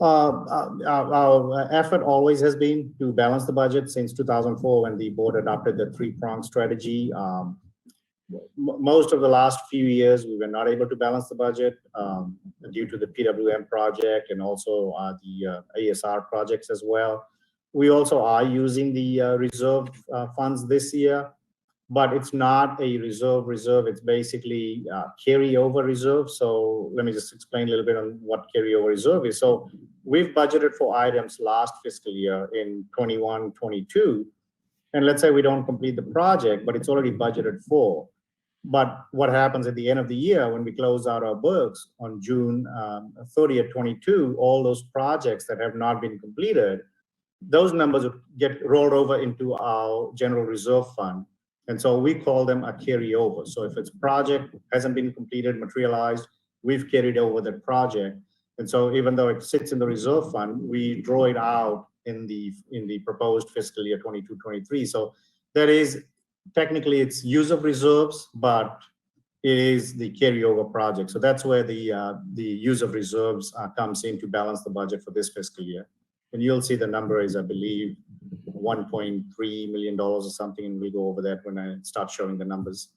Our effort always has been to balance the budget since 2004 when the board adopted the three-pronged strategy. Most of the last few years, we were not able to balance the budget due to the PWM project and also the ASR projects as well. We also are using the reserve funds this year, but it's not a reserve. It's basically carryover reserve. So let me just explain a little bit on what carryover reserve is. So we've budgeted for items last fiscal year in 21-22. And let's say we don't complete the project, but it's already budgeted for. But what happens at the end of the year when we close out our books on June 30th, 22, all those projects that have not been completed, those numbers get rolled over into our general reserve fund. And so we call them a carryover. So if it's project hasn't been completed, materialized, we've carried over that project. And so even though it sits in the reserve fund, we draw it out in the proposed fiscal year 22-23. So that is technically it's use of reserves, but it is the carryover project. So that's where the use of reserves comes in to balance the budget for this fiscal year. And you'll see the number is, I believe, $1.3 million or something, and we'll go over that when I start showing the numbers.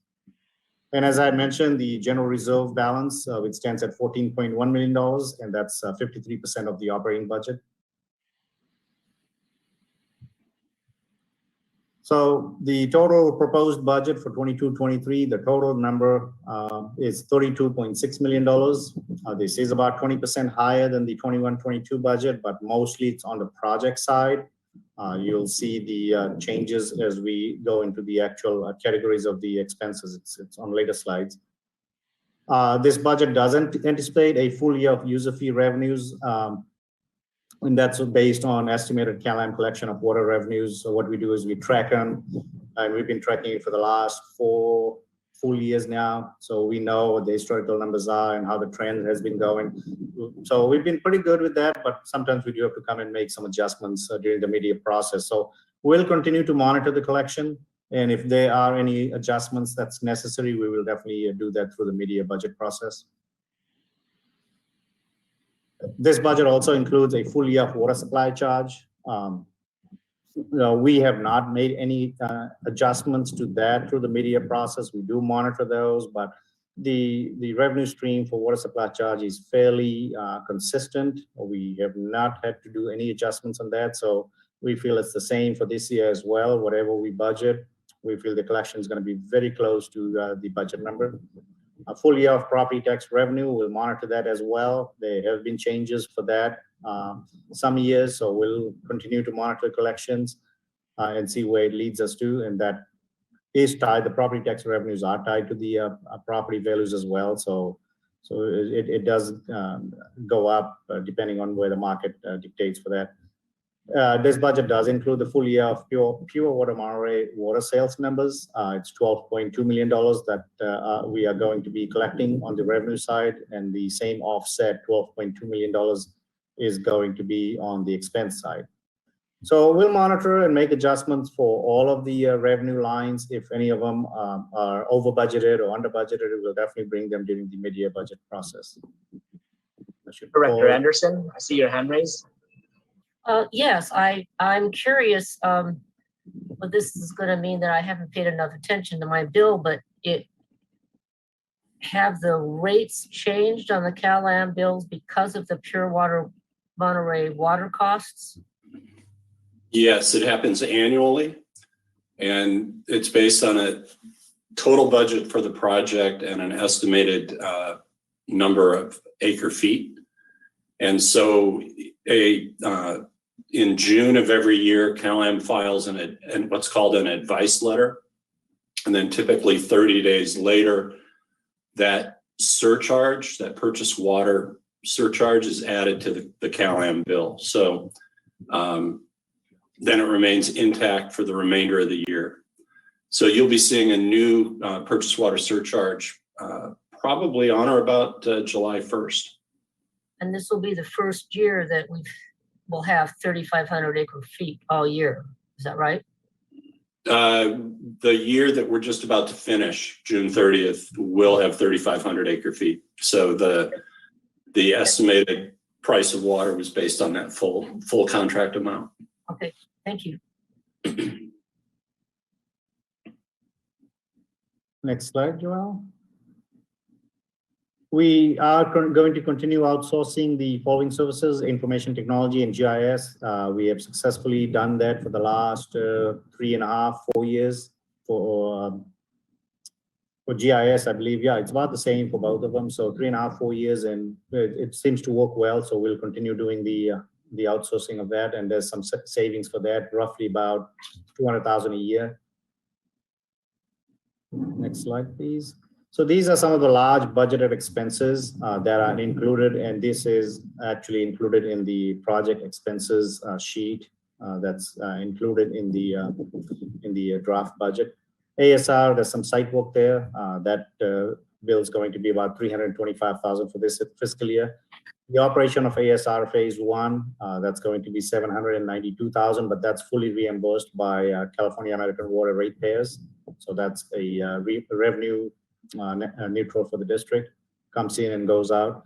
And as I mentioned, the general reserve balance, which stands at $14.1 million, and that's 53% of the operating budget. So the total proposed budget for 22-23, the total number is $32.6 million. This is about 20% higher than the 21-22 budget, but mostly it's on the project side. You'll see the changes as we go into the actual categories of the expenses. It's on later slides. This budget doesn't anticipate a full year of user fee revenues. And that's based on estimated CalAmp collection of water revenues. So what we do is we track them, and we've been tracking it for the last 4 full years now. So we know what the historical numbers are and how the trend has been going. So we've been pretty good with that, but sometimes we do have to come and make some adjustments during the media process. So we'll continue to monitor the collection. And if there are any adjustments that's necessary, we will definitely do that through the media budget process. This budget also includes a full year of water supply charge. We have not made any adjustments to that through the media process. We do monitor those, but the revenue stream for water supply charge is fairly consistent. We have not had to do any adjustments on that. So we feel it's the same for this year as well. Whatever we budget, we feel the collection is going to be very close to the budget number. A full year of property tax revenue, we'll monitor that as well. There have been changes for that some years, so we'll continue to monitor collections and see where it leads us to. And that is tied, the property tax revenues are tied to the property values as well. So it does go up depending on where the market dictates for that. This budget does include the full year of Pure Water Monterey water sales numbers. It's $12.2 million that we are going to be collecting on the revenue side, and the same offset, $12.2 million, is going to be on the expense side. So we'll monitor and make adjustments for all of the revenue lines. If any of them are over budgeted or under budgeted, we'll definitely bring them during the mid-year budget process. Director Anderson, I see your hand raised. Yes, I'm curious. well, this is gonna mean that I haven't paid enough attention to my bill, but have the rates changed on the CalAm bills because of the Pure Water Monterey water costs? Yes, it happens annually. And it's based on a total budget for the project and an estimated number of acre feet. And so in June of every year, CalAm files what's called an advice letter. And then typically 30 days later, that surcharge, that purchase water surcharge is added to the CalAm bill. So then it remains intact for the remainder of the year. So you'll be seeing a new purchase water surcharge probably on or about July 1st. And this will be the first year that we'll have 3,500 acre feet all year. Is that right? The year that we're just about to finish, June 30th, will have 3,500 acre feet. So the estimated price of water was based on that full contract amount. Okay, thank you. Next slide, Joel. We are going to continue outsourcing the following services: information technology and GIS. We have successfully done that for the last 3.5, 4 years. For GIS, I believe, yeah, it's about the same for both of them. So 3.5, 4 years, and it seems to work well. So we'll continue doing the outsourcing of that, and there's some savings for that, roughly about $200,000 a year. Next slide, please. So these are some of the large budgeted expenses that are included, and this is actually included in the project expenses sheet that's included in the draft budget. ASR, there's some site work there. That bill is going to be about $325,000 for this fiscal year. The operation of ASR phase 1, that's going to be $792,000, but that's fully reimbursed by California American Water ratepayers. So that's a revenue neutral for the district, comes in and goes out.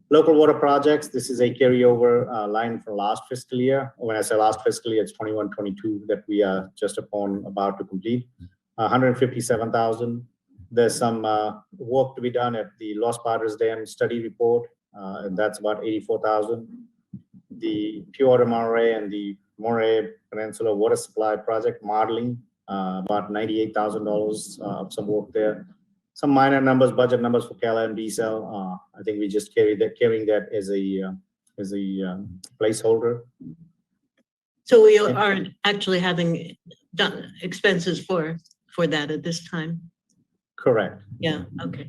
Local water projects, this is a carryover line from last fiscal year. When I say last fiscal year, it's 21-22 that we are just about to complete. $157,000. There's some work to be done at the Los Padres Dam study report, and that's about $84,000. The Pure Water Monterey and the Monterey Peninsula Water Supply Project modeling, about $98,000 of some work there. Some minor numbers, budget numbers for CalAm diesel. I think we just carrying that as a placeholder. So we aren't actually having done expenses for that at this time? Correct. Yeah, okay.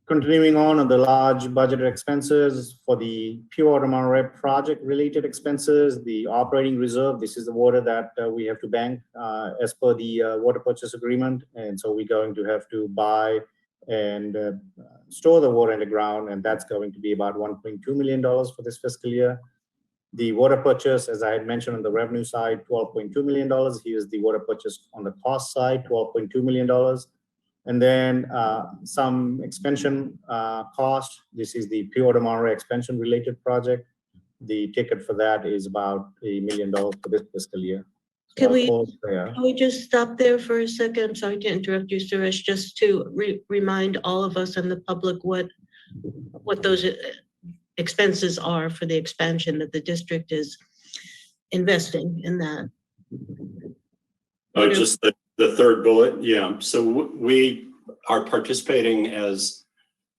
Continuing on the large budgeted expenses for the Pure Water Monterey project related expenses, the operating reserve, this is the water that we have to bank as per the water purchase agreement. And so we're going to have to buy and store the water in the ground, and that's going to be about $1.2 million for this fiscal year. The water purchase, as I had mentioned on the revenue side, $12.2 million. Here's the water purchase on the cost side, $12.2 million. And then some expansion cost. This is the Pure Water Monterey expansion related project. The ticket for that is about $1 million for this fiscal year. So Can we just stop there for a second? I'm sorry to interrupt you, Suresh, just to remind all of us and the public what those expenses are for the expansion that the district is investing in that. Oh, just the third bullet, yeah. So we are participating as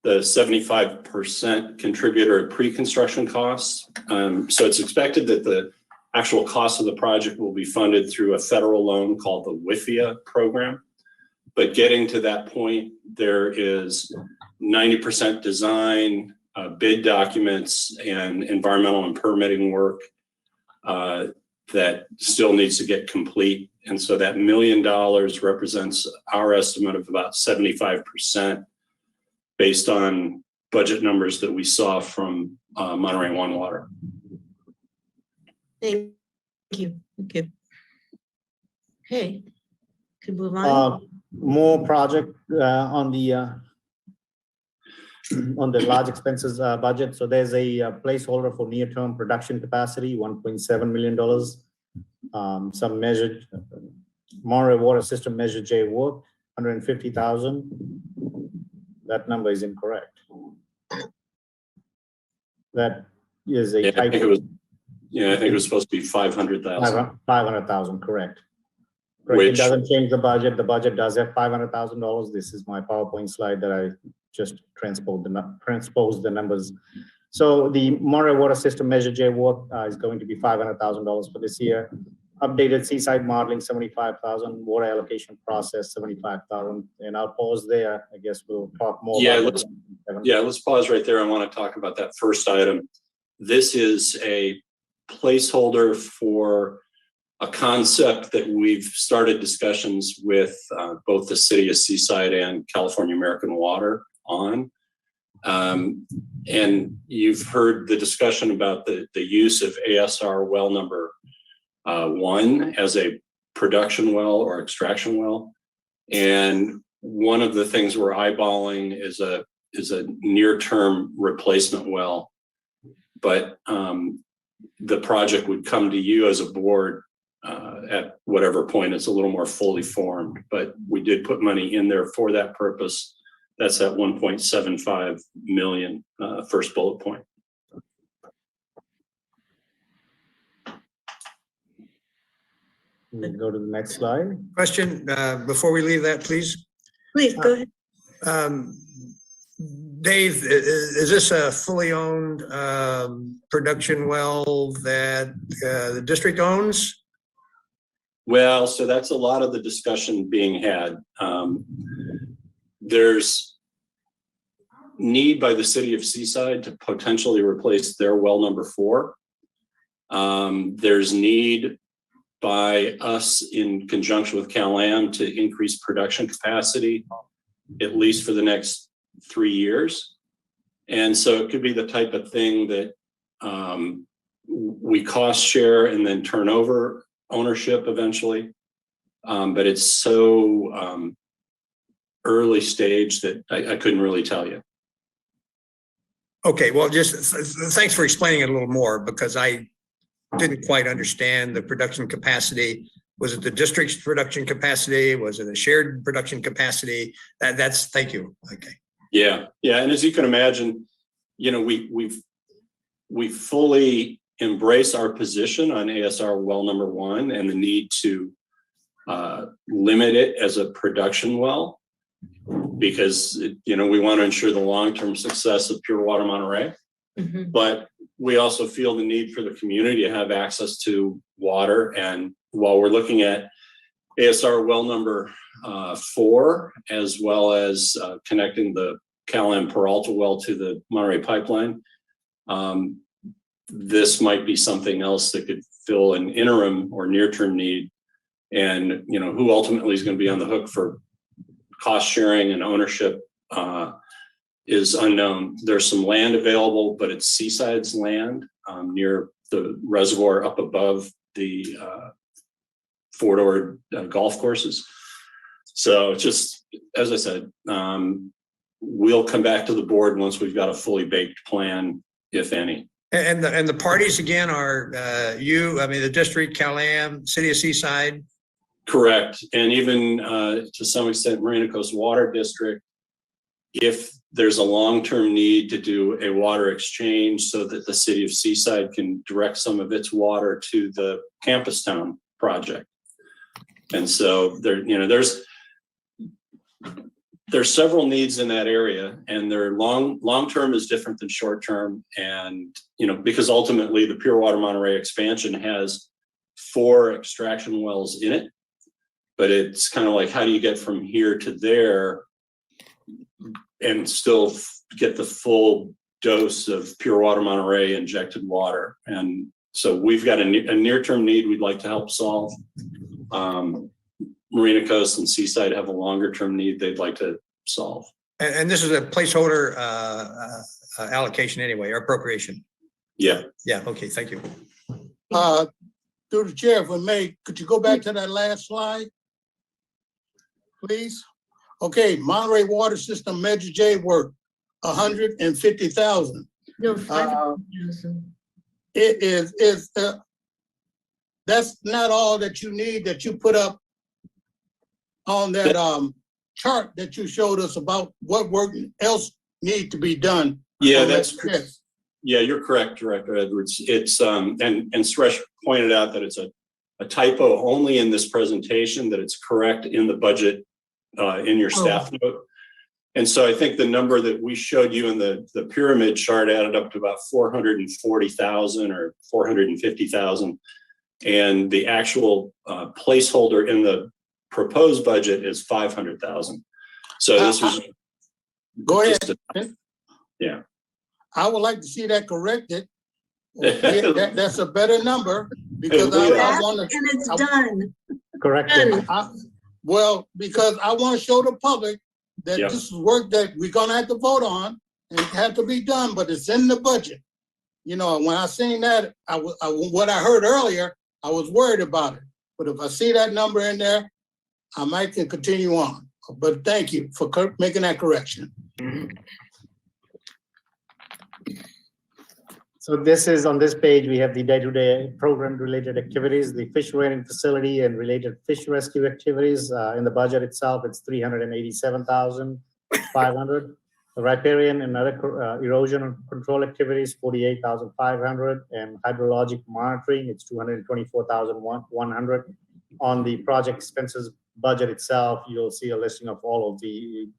the 75% contributor at pre-construction costs. So it's expected that the actual cost of the project will be funded through a federal loan called the WIFIA program. But getting to that point, there is 90% design, bid documents, and environmental and permitting work that still needs to get complete. And so that $1 million represents our estimate of about 75% based on budget numbers that we saw from Monterey One Water. Thank you. Thank you. Okay, could move on. More project on the large expenses budget. So there's a placeholder for near-term production capacity, $1.7 million. some measured, Monterey Water System Measure J work, 150,000. That number is incorrect. That is a Yeah, I think it typo. was, yeah, I think it was supposed to be 500,000. 500,000, correct. Correct. It Which- doesn't change the budget. The budget does have $500,000. This is my PowerPoint slide that I just transposed the numbers. So the Monterey Water System Measure J work is going to be $500,000 for this year. Updated seaside modeling, 75,000. Water allocation process, 75,000. And I'll pause there. I guess we'll talk more. Yeah, about let's pause right there. I want to talk about that first item. This is a placeholder for a concept that we've started discussions with both the city of Seaside and California American Water on. And you've heard the discussion about the use of ASR well number 1 as a production well or extraction well. And one of the things we're eyeballing is a near-term replacement well. But the project would come to you as a board at whatever point it's a little more fully formed. But we did put money in there for that purpose. That's at 1.75 million, first bullet point. We'll go to the next slide. Question, before we leave that, please. Please, go ahead. Dave, is this a fully owned production well that the district owns? Well, so that's a lot of the discussion being had. There's need by the city of Seaside to potentially replace their well number 4. There's need by us in conjunction with Cal-Am to increase production capacity, at least for the next 3 years. And so it could be the type of thing that we cost share and then turn over ownership eventually. But it's so early stage that I couldn't really tell you. Okay, well, just thanks for explaining it a little more, because I didn't quite understand the production capacity. Was it the district's production capacity? Was it a shared production capacity? That's, thank you. Okay. Yeah, and as you can imagine, you know, we fully embrace our position on ASR well number 1 and the need to limit it as a production well, because, you know, we want to ensure the long-term success of Pure Water Monterey. Mhm. But we also feel the need for the community to have access to water. And while we're looking at ASR well number 4, as well as connecting the Cal-Am Peralta well to the Monterey pipeline, this might be something else that could fill an interim or near-term need. And, you know, who ultimately is going to be on the hook for cost sharing and ownership is unknown. There's some land available, but it's Seaside's land near the reservoir up above the Fort golf courses. So just, as I said, we'll come back to the board once we've got a fully baked plan, if any. And the parties again are the district, Cal-Am, City of Seaside. Correct. And even to some extent, Marina Coast Water District, if there's a long-term need to do a water exchange so that the city of Seaside can direct some of its water to the Campus Town project. And so there's several needs in that area, and their long-term is different than short-term. And, you know, because ultimately the Pure Water Monterey expansion has 4 extraction wells in it, but it's kind of like, how do you get from here to there and still get the full dose of Pure Water Monterey injected water? And so we've got a near-term need we'd like to help solve. Marina Coast and Seaside have a longer-term need they'd like to solve. And this is a placeholder allocation anyway, or appropriation. Yeah. Yeah, okay, thank you. Through the chair, if I may, could you go back to that last slide? Please. Okay, Monterey Water System Measure J work, 150,000. No, 500,000. It is that's not all that you need that you put up on that chart that you showed us about what work else need to be done. Yeah, on that that's list. Yeah, you're correct, Director Edwards. It's and Suresh pointed out that it's a typo only in this presentation, that it's correct in the budget in your staff note. And so I think the number that we showed you in the pyramid chart added up to about 440,000 or 450,000. And the actual placeholder in the proposed budget is 500,000. So this was. Go ahead. Yeah. I would like to see that corrected. That's a better number because I want to. And it's done. Corrected. Well, because I want to show the public that Yep. this is work that we're gonna have to vote on and it had to be done, but it's in the budget. You know, when I seen that, what I heard earlier, I was worried about it. But if I see that number in there, I might can continue on. But thank you for making that correction. So this is on this page, we have the day-to-day program-related activities, the fish rearing facility and related fish rescue activities. In the budget itself, it's 387,500. The riparian and other erosion control activities, 48,500, and hydrologic monitoring, it's 224,100. On the project expenses budget itself, you'll see a listing of all of the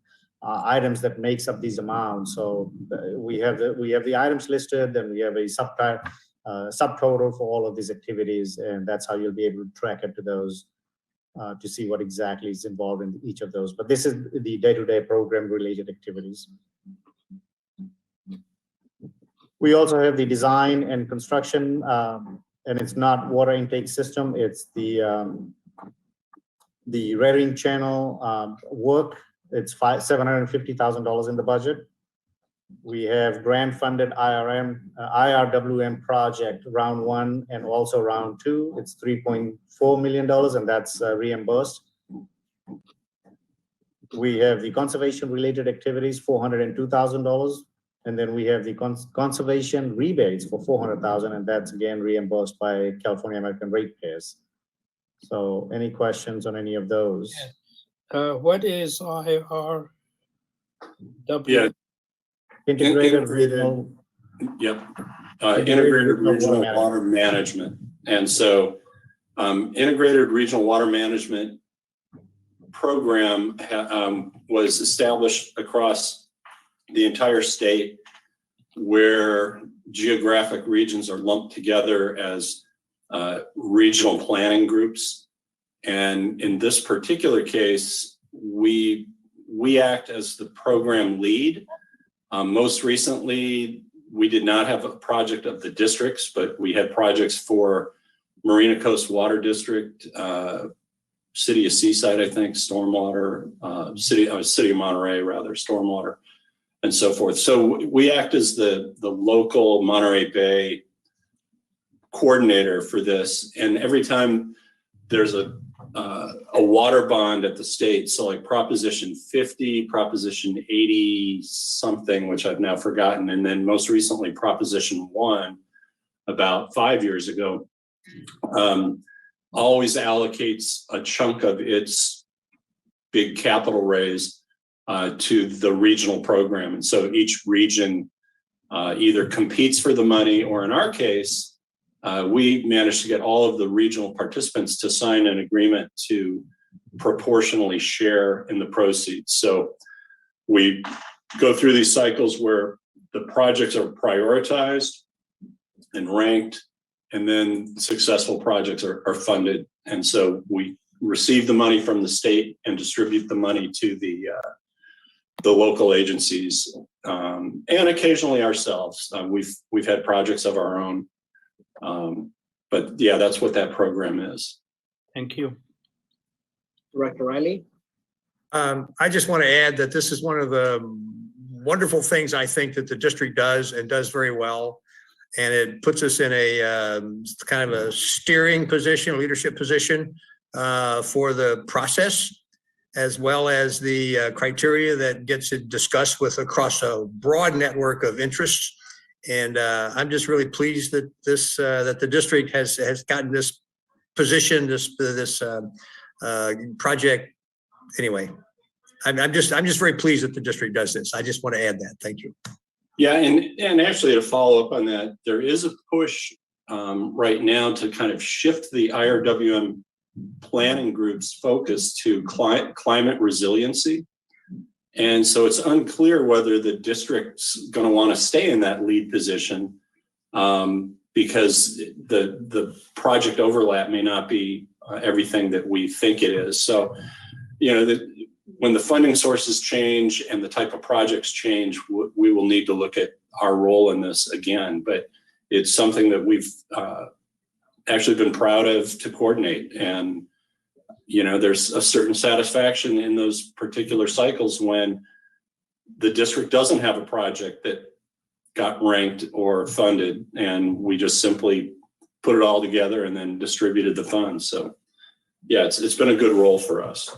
items that makes up these amounts. So we have the items listed, then we have a subtotal for all of these activities, and that's how you'll be able to track it to those to see what exactly is involved in each of those. But this is the day-to-day program-related activities. We also have the design and construction, and it's not water intake system. It's the rearing channel work. It's $750,000 in the budget. We have grant-funded IRWM project round 1 and also round 2. It's $3.4 million, and that's reimbursed. We have the conservation-related activities, $402,000, and then we have the conservation rebates for $400,000, and that's again reimbursed by California American Ratepayers. So, any questions on any of those? What is IRW? Yeah. Integrated regional. Yep. Integrated regional water management. And so integrated regional water management program was established across the entire state, where geographic regions are lumped together as regional planning groups. And in this particular case, we act as the program lead. Most recently, we did not have a project of the districts, but we had projects for Marina Coast Water District, City of Seaside, I think, stormwater, City of Monterey, rather, stormwater, and so forth. So we act as the local Monterey Bay coordinator for this. And every time there's a water bond at the state, so like Proposition 50, Proposition 80 something, which I've now forgotten, and then most recently Proposition 1 about 5 years ago, always allocates a chunk of its big capital raise to the regional program. And so each region either competes for the money, or in our case, we managed to get all of the regional participants to sign an agreement to proportionally share in the proceeds. So we go through these cycles where the projects are prioritized and ranked, and then successful projects are funded. And so we receive the money from the state and distribute the money to the local agencies, and occasionally ourselves. We've had projects of our own. But yeah, that's what that program is. Thank you. Director Riley? I just want to add that this is one of the wonderful things I think that the district does, and does very well. And it puts us in a kind of a steering position, leadership position for the process, as well as the criteria that gets discussed with across a broad network of interests. And I'm just really pleased that that the district has gotten this position, this project. Anyway, I'm just very pleased that the district does this. I just want to add that. Thank you. Yeah, and actually to follow up on that, there is a push right now to kind of shift the IRWM planning group's focus to climate resiliency. And so it's unclear whether the district's going to want to stay in that lead position because the project overlap may not be everything that we think it is. So, you know, when the funding sources change and the type of projects change, we will need to look at our role in this again. But it's something that we've actually been proud of to coordinate. And, you know, there's a certain satisfaction in those particular cycles when the district doesn't have a project that got ranked or funded, and we just simply put it all together and then distributed the funds. So yeah, it's been a good role for us.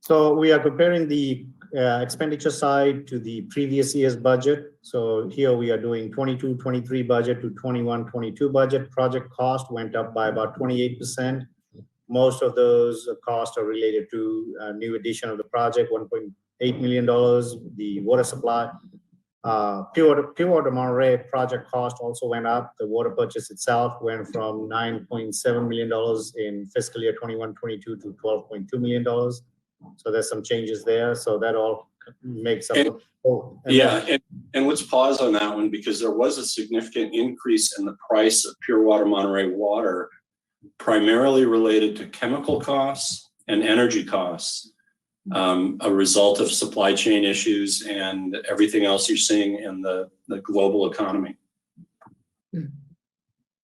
So we are comparing the expenditure side to the previous year's budget. So here we are doing 22-23 budget to 21-22 budget. Project cost went up by about 28%. Most of those costs are related to a new addition of the project, $1.8 million, the water supply. Pure Water Monterey project cost also went up. The water purchase itself went from $9.7 million in fiscal year 21-22 to $12.2 million. So there's some changes there. So that all makes up. And let's pause on that one because there was a significant increase in the price of Pure Water Monterey water, primarily related to chemical costs and energy costs, a result of supply chain issues and everything else you're seeing in the global economy.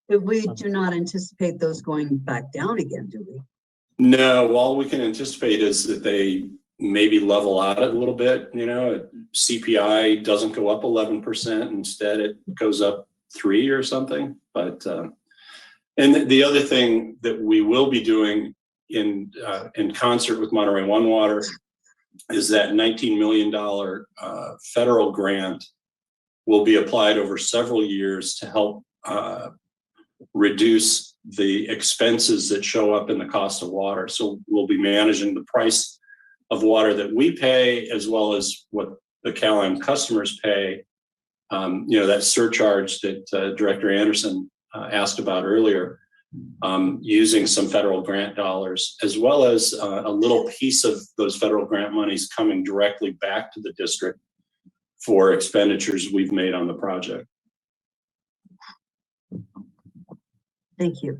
But we do not anticipate those going back down again, do we? No, all we can anticipate is that they maybe level out a little bit. You know, CPI doesn't go up 11%. Instead, it goes up 3 or something. But and the other thing that we will be doing in concert with Monterey One Water is that $19 million federal grant will be applied over several years to help reduce the expenses that show up in the cost of water. So we'll be managing the price of water that we pay as well as what the CalAm customers pay. You know, that surcharge that Director Anderson asked about earlier, using some federal grant dollars, as well as a little piece of those federal grant monies coming directly back to the district for expenditures we've made on the project. Thank you.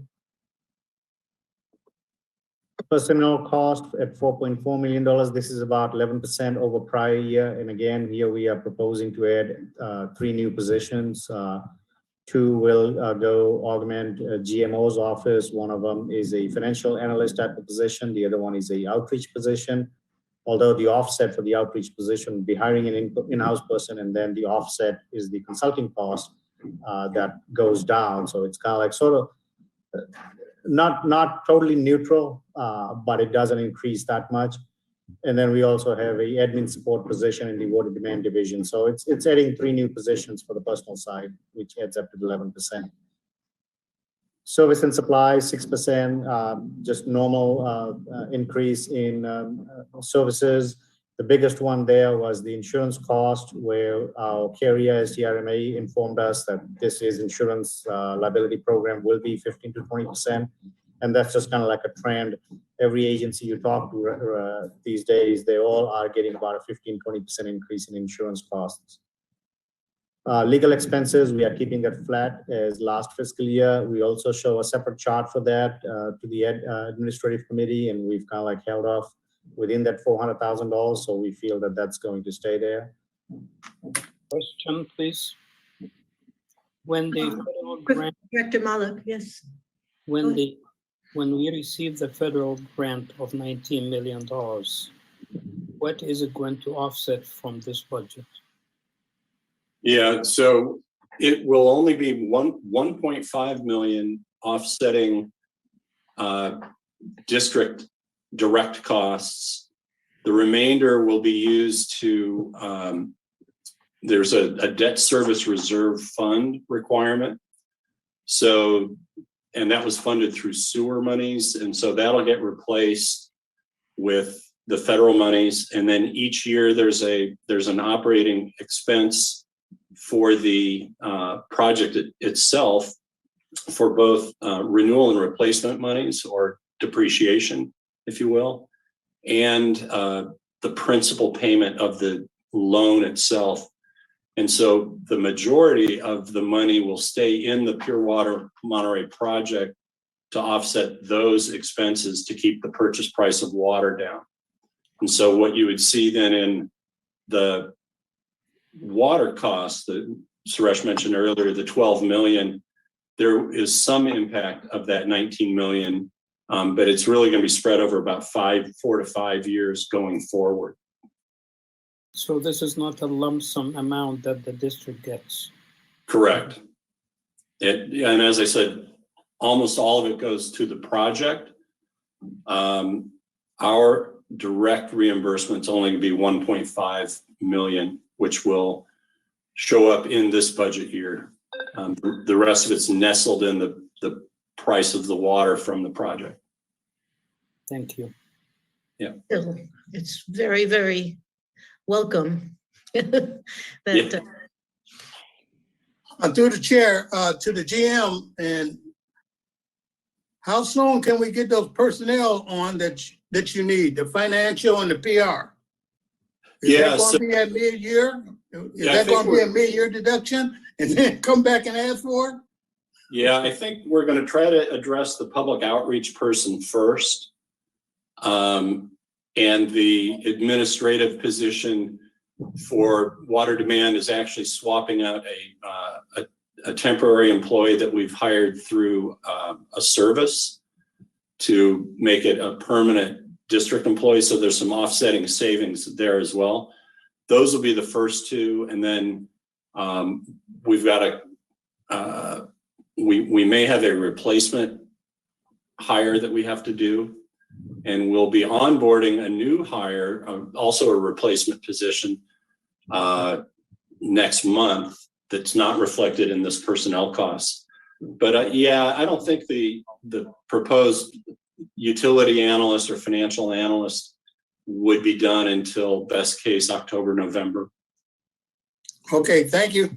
Personnel cost at $4.4 million. This is about 11% over prior year. And again, here we are proposing to add 3 new positions. 2 will go augment GMO's office. One of them is a financial analyst type of position. The other one is a outreach position. Although the offset for the outreach position will be hiring an in-house person, and then the offset is the consulting cost that goes down. So it's kind of like sort of not totally neutral, but it doesn't increase that much. And then we also have a admin support position in the water demand division. So it's adding 3 new positions for the personal side, which adds up to 11%. Service and supplies, 6%, just normal increase in services. The biggest one there was the insurance cost, where our carrier, SDRMA, informed us that this year's insurance liability program will be 15 to 20%. And that's just kind of like a trend. Every agency you talk to these days, they all are getting about a 15-20% increase in insurance costs. Legal expenses, we are keeping that flat as last fiscal year. We also show a separate chart for that to the administrative committee, and we've kind of like held off within that $400,000. So we feel that that's going to stay there. Question, please. When the federal grant, Director Malik, yes. when we receive the federal grant of $19 million, what is it going to offset from this budget? Yeah, so it will only be 1.5 million offsetting district direct costs. The remainder will be used to there's a debt service reserve fund requirement. So, and that was funded through sewer monies. And so that'll get replaced with the federal monies. And then each year there's an operating expense for the project itself for both renewal and replacement monies, or depreciation, if you will, and the principal payment of the loan itself. And so the majority of the money will stay in the Pure Water Monterey project to offset those expenses to keep the purchase price of water down. And so what you would see then in the water costs that Suresh mentioned earlier, the 12 million, there is some impact of that 19 million, but it's really going to be spread over about 4 to 5 years going forward. So this is not a lump sum amount that the district gets. Correct. And as I said, almost all of it goes to the project. Our direct reimbursement is only going to be 1.5 million, which will show up in this budget year. The rest of it's nestled in the price of the water from the project. Thank you. Yeah. Still, it's very, very welcome. that, Through the chair, to the GM, and how soon can we get those personnel on that you need, the financial and the PR? Is that going to be at mid-year? Is that going to be a mid-year deduction and then come back and ask for it? Yeah, I think we're going to try to address the public outreach person first. And the administrative position for water demand is actually swapping out a temporary employee that we've hired through a service to make it a permanent district employee. So there's some offsetting savings there as well. Those will be the first two. And then we've got we may have a replacement hire that we have to do. And we'll be onboarding a new hire, also a replacement position next month that's not reflected in this personnel costs. But yeah, I don't think the proposed utility analyst or financial analyst would be done until best case October, November. Okay, thank you.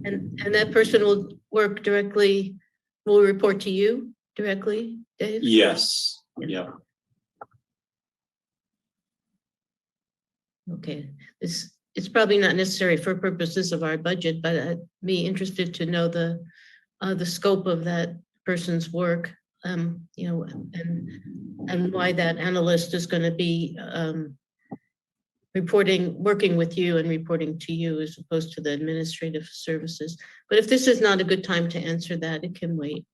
and that person will work directly, will report to you directly, Dave? Yes, yeah. Okay, it's probably not necessary for purposes of our budget, but I'd be interested to know the scope of that person's work, you know, and why that analyst is going to be working with you and reporting to you as opposed to the administrative services. But if this is not a good time to answer that, it can wait.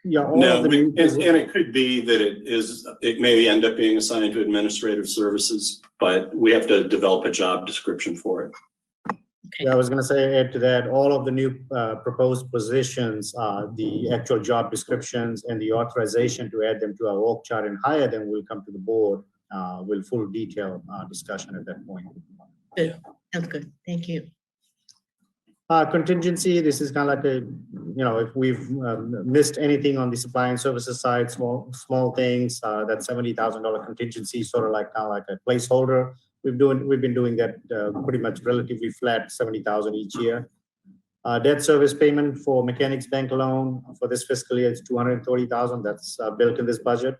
Yeah. No, and it could be that it may end up being assigned to administrative services, but we have to develop a job description for it. Yeah, I was going to say, add to that, all of the new proposed positions, the actual job descriptions and the authorization to add them to our org chart and hire them will come to the board with full detail discussion at that point. Good, sounds good, thank you. Contingency, this is kind of like if we've missed anything on the supply and services side, small things, that $70,000 contingency, sort of like a placeholder. We've been doing that pretty much relatively flat, $70,000 each year. Debt service payment for Mechanics Bank loan for this fiscal year is $230,000. That's built in this budget.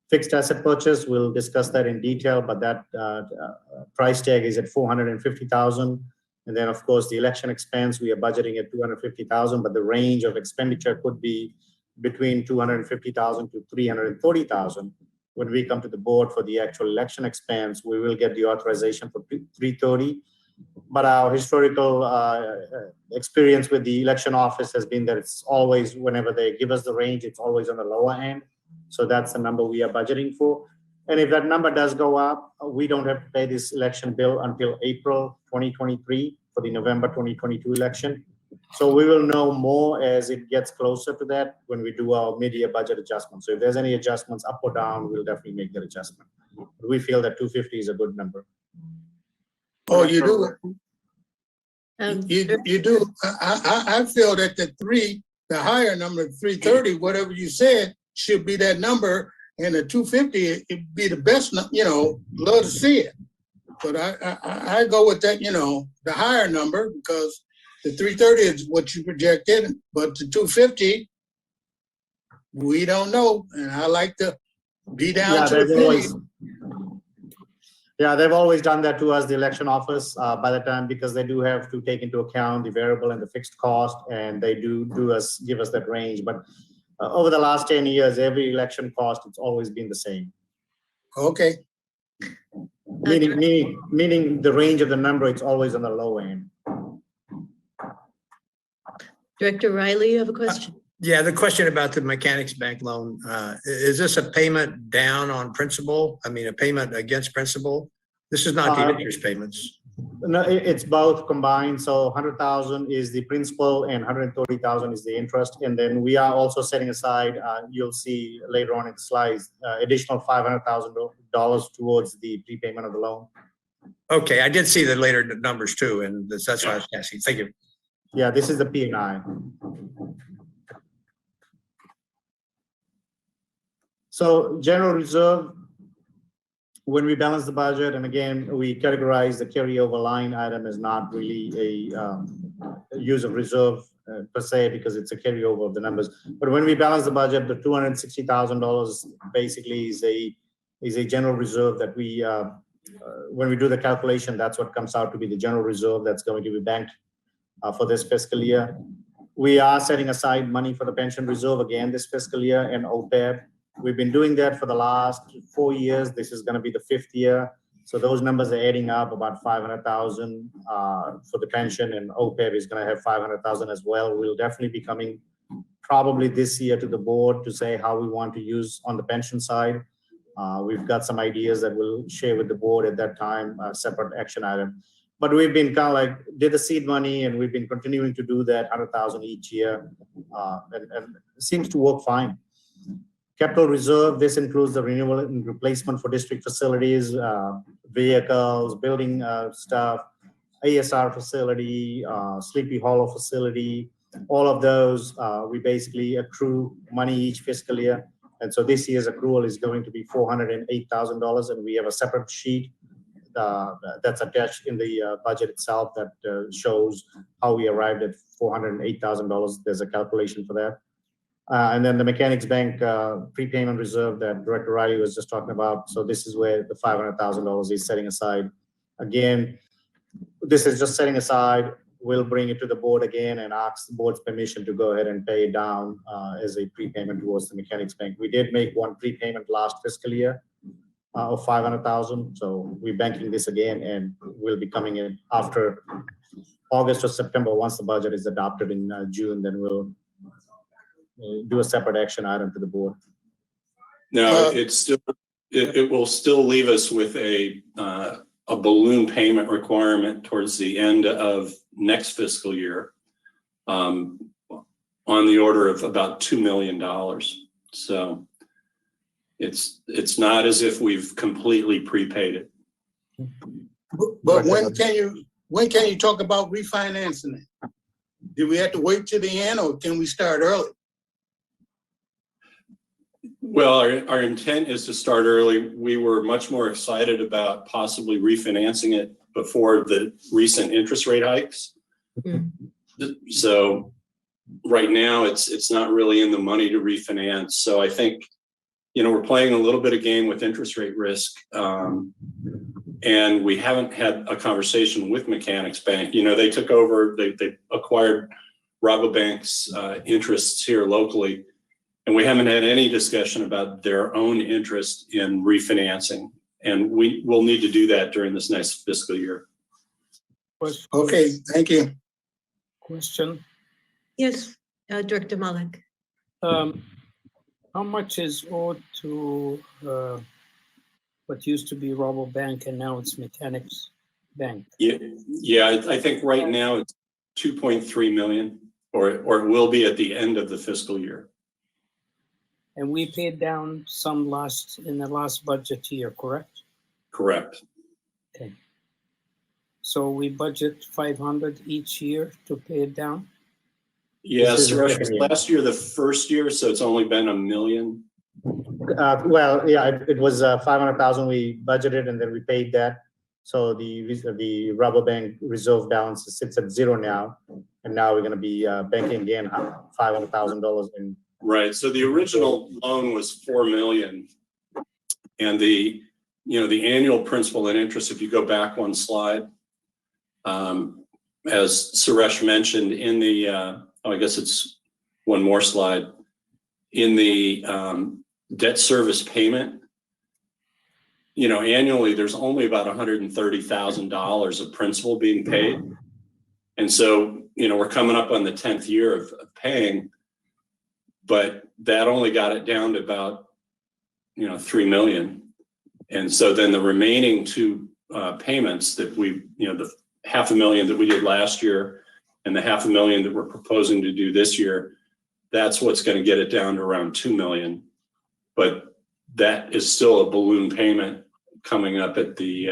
Fixed asset purchase, we'll discuss that in detail, but that price tag is at $450,000. And then, of course, the election expense, we are budgeting at $250,000, but the range of expenditure could be between $250,000 to $330,000. When we come to the board for the actual election expense, we will get the authorization for $330,000. But our historical experience with the election office has been that it's always, whenever they give us the range, it's always on the lower end. So that's the number we are budgeting for. And if that number does go up, we don't have to pay this election bill until April 2023 for the November 2022 election. So we will know more as it gets closer to that when we do our mid-year budget adjustment. So if there's any adjustments up or down, we'll definitely make that adjustment. We feel that 250 is a good number. Oh, you do? You do, I feel that the higher number, 330, whatever you said, should be that number, and the 250, it'd be the best, love to see it. But I go with that, the higher number, because the 330 is what you projected, but the 250, we don't know, and I like to be down to the penny. Yeah, they've always done that to us, the election office, by the time, because they do have to take into account the variable and the fixed cost, and they give us that range. But over the last 10 years, every election cost, it's always been the same. Okay, Meaning the range of the number, it's always on the low end. Director Riley, you have a question? Yeah, the question about the Mechanics Bank loan, is this a payment down on principal? I mean, a payment against principal? This is not the interest payments. No, it's both combined. So 100,000 is the principal and 130,000 is the interest. And then we are also setting aside, you'll see later on in the slides, additional $500,000 towards the prepayment of the loan. Okay, I did see the later numbers too, and that's why I was asking. Thank you. Yeah, this is the P&I. So general reserve, when we balance the budget, and again, we categorize the carryover line item as not really a use of reserve per se, because it's a carryover of the numbers. But when we balance the budget, the $260,000 basically is a general reserve that we, when we do the calculation, that's what comes out to be the general reserve that's going to be banked for this fiscal year. We are setting aside money for the pension reserve again this fiscal year and OPEB. We've been doing that for the last 4 years. This is going to be the 5th year. So those numbers are adding up about 500,000 for the pension, and OPEB is going to have 500,000 as well. We'll definitely be coming probably this year to the board to say how we want to use on the pension side. We've got some ideas that we'll share with the board at that time, a separate action item. But we've been kind of like, did the seed money, and we've been continuing to do that 100,000 each year, and it seems to work fine. Capital reserve, this includes the renewal and replacement for district facilities, vehicles, building stuff, ASR facility, Sleepy Hollow facility, all of those, we basically accrue money each fiscal year. And so this year's accrual is going to be $408,000, and we have a separate sheet that's attached in the budget itself that shows how we arrived at $408,000. There's a calculation for that. And then the Mechanics Bank prepayment reserve that Director Riley was just talking about. So this is where the $500,000 is setting aside. Again, this is just setting aside. We'll bring it to the board again and ask the board's permission to go ahead and pay it down as a prepayment towards the Mechanics Bank. We did make one prepayment last fiscal year of $500,000. So we're banking this again, and we'll be coming in after August or September. Once the budget is adopted in June, then we'll do a separate action item to the board. No, it will still leave us with a balloon payment requirement towards the end of next fiscal year, on the order of about $2 million. So it's not as if we've completely prepaid it. But when can you talk about refinancing it? Do we have to wait till the end, or can we start early? Well, our intent is to start early. We were much more excited about possibly refinancing it before the recent interest rate hikes. So right now it's not really in the money to refinance. So I think, we're playing a little bit of game with interest rate risk. And we haven't had a conversation with Mechanics Bank. They took over, they acquired Rabobank's interests here locally. And we haven't had any discussion about their own interest in refinancing. And we will need to do that during this next fiscal year. Okay, thank you. Question. Yes, Director Malik. How much is owed to what used to be Rabobank and now it's Mechanics Bank? Yeah, I think right now it's 2.3 million, or it will be at the end of the fiscal year. And we paid down some in the last budget year, correct? Correct. Okay. So we budget 500 each year to pay it down? Yes, This is the Suresh, second year. last year, the first year, so it's only been $1 million. Well, yeah, it was 500,000 we budgeted and then we paid that. So the rubber bank reserve balance sits at 0 now. And now we're gonna be banking again $500,000 in. Right, so the original loan was 4 million. And the annual principal and interest, if you go back one slide, as Suresh mentioned in the, I guess it's one more slide, in the debt service payment, annually, there's only about $130,000 of principal being paid. And so, we're coming up on the 10th year of paying, but that only got it down to about, 3 million. And so then the remaining two payments that we, the $500,000 that we did last year and the $500,000 that we're proposing to do this year, that's what's going to get it down to around 2 million. But that is still a balloon payment coming up at the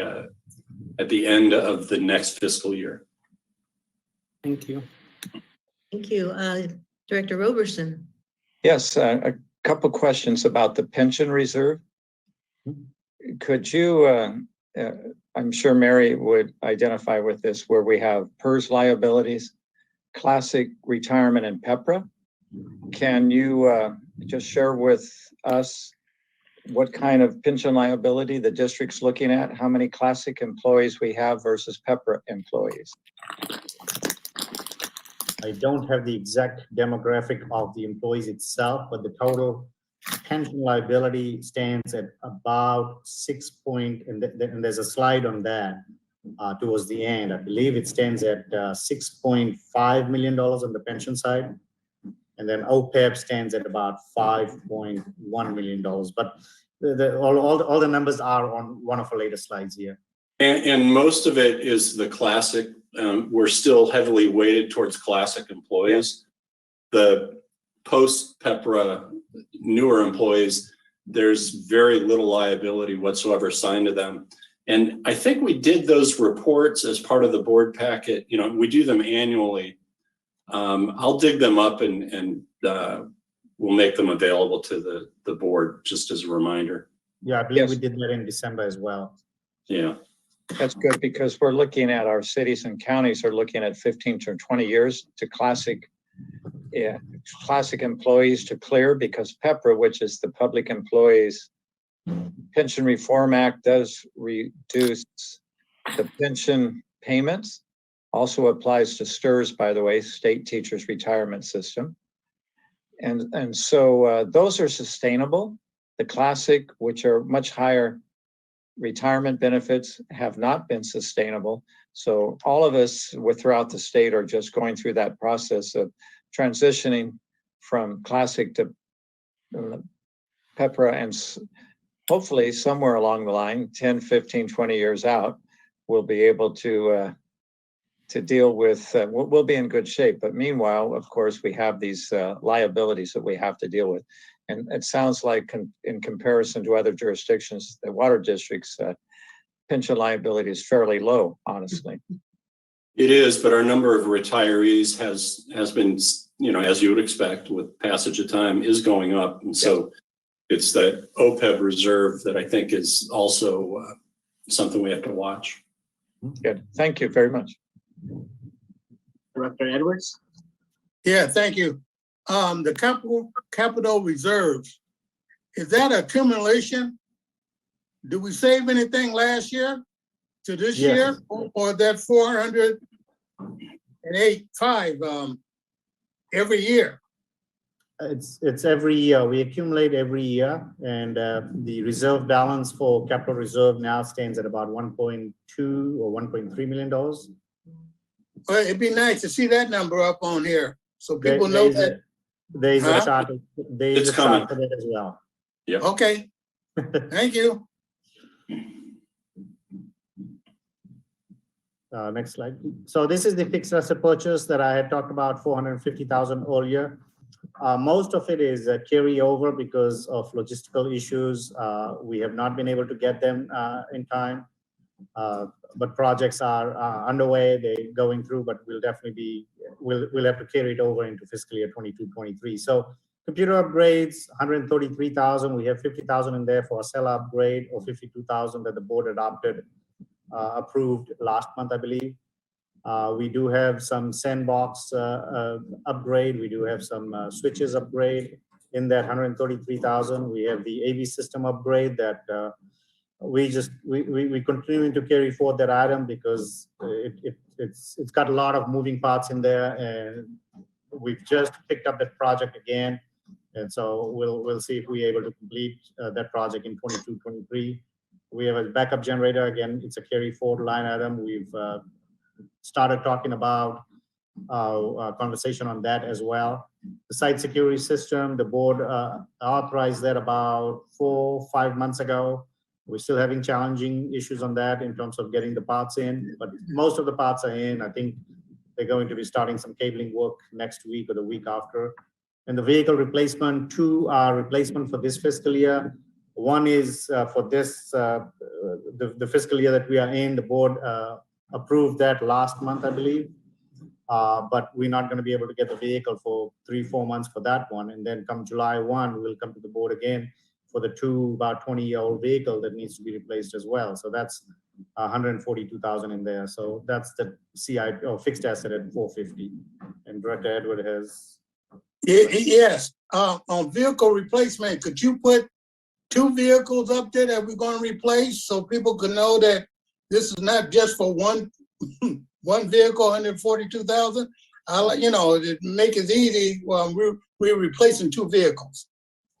end of the next fiscal year. Thank you. Thank you. Director Roberson. Yes, a couple questions about the pension reserve. Could you, I'm sure Mary would identify with this, where we have PERS liabilities, classic retirement, and PEPRA. Can you just share with us what kind of pension liability the district's looking at? How many classic employees we have versus PEPRA employees? I don't have the exact demographic of the employees itself, but the total pension liability stands at about 6 point, and there's a slide on that towards the end. I believe it stands at $6.5 million on the pension side. And then OPEB stands at about $5.1 million. But all the numbers are on one of our latest slides here. And most of it is the classic. We're still heavily weighted towards classic employees. The post-PEPRA newer employees, there's very little liability whatsoever assigned to them. And I think we did those reports as part of the board packet. We do them annually. I'll dig them up and we'll make them available to the board just as a reminder. Yeah, I believe we did that in December as well. Yeah. That's good, because we're looking at our cities and counties are looking at 15 to 20 years to classic employees to clear, because PEPRA, which is the Public Employees Pension Reform Act, does reduce the pension payments. Also applies to STRS, by the way, State Teachers Retirement System. And so those are sustainable. The classic, which are much higher retirement benefits, have not been sustainable. So all of us throughout the state are just going through that process of transitioning from classic to PEPRA, and hopefully somewhere along the line, 10, 15, 20 years out, we'll be able to deal with, we'll be in good shape. But meanwhile, of course, we have these liabilities that we have to deal with. And it sounds like in comparison to other jurisdictions, the water district's pension liability is fairly low, honestly. It is, but our number of retirees has been, as you would expect with passage of time, is going up. And so it's that OPEB reserve that I think is also something we have to watch. Good. Thank you very much. Director Edwards? Yeah, thank you. The capital reserves, is that accumulation? Did we save anything last year to this year, or that 408.5 every year? It's every year. We accumulate every year, and the reserve balance for capital reserve now stands at about 1.2 or $1.3 million. Well, it'd be nice to see that number up on here so people know that. There's a chart for that as well. Yeah. Okay. Thank you. Next slide. So this is the fixed asset purchase that I had talked about, 450,000 earlier. Most of it is carryover because of logistical issues. We have not been able to get them in time. But projects are underway, they're going through, but we'll have to carry it over into fiscal year 22-23. So computer upgrades, 133,000. We have 50,000 in there for a cell upgrade, or 52,000 that the board adopted, approved last month, I believe. We do have some sandbox upgrade. We do have some switches upgrade in that 133,000. We have the AV system upgrade that we continuing to carry forward that item because it's got a lot of moving parts in there, and we've just picked up that project again. And so we'll see if we're able to complete that project in 22-23. We have a backup generator. Again, it's a carry forward line item. We've started talking about conversation on that as well. The site security system, the board authorized that about 4 or 5 months ago. We're still having challenging issues on that in terms of getting the parts in, but most of the parts are in. I think they're going to be starting some cabling work next week or the week after. And the vehicle replacement, 2 are replacement for this fiscal year. One is for this, the fiscal year that we are in. The board approved that last month, I believe. But we're not going to be able to get the vehicle for 3-4 months for that one. And then come July 1, we'll come to the board again for the 2 about 20-year-old vehicle that needs to be replaced as well. So that's 142,000 in there. So that's the CI or fixed asset at 450. And Director Edward has. Yes, on vehicle replacement, could you put 2 vehicles up there that we're going to replace so people can know that this is not just for one vehicle, 142,000? To make it easy, well, we're replacing 2 vehicles.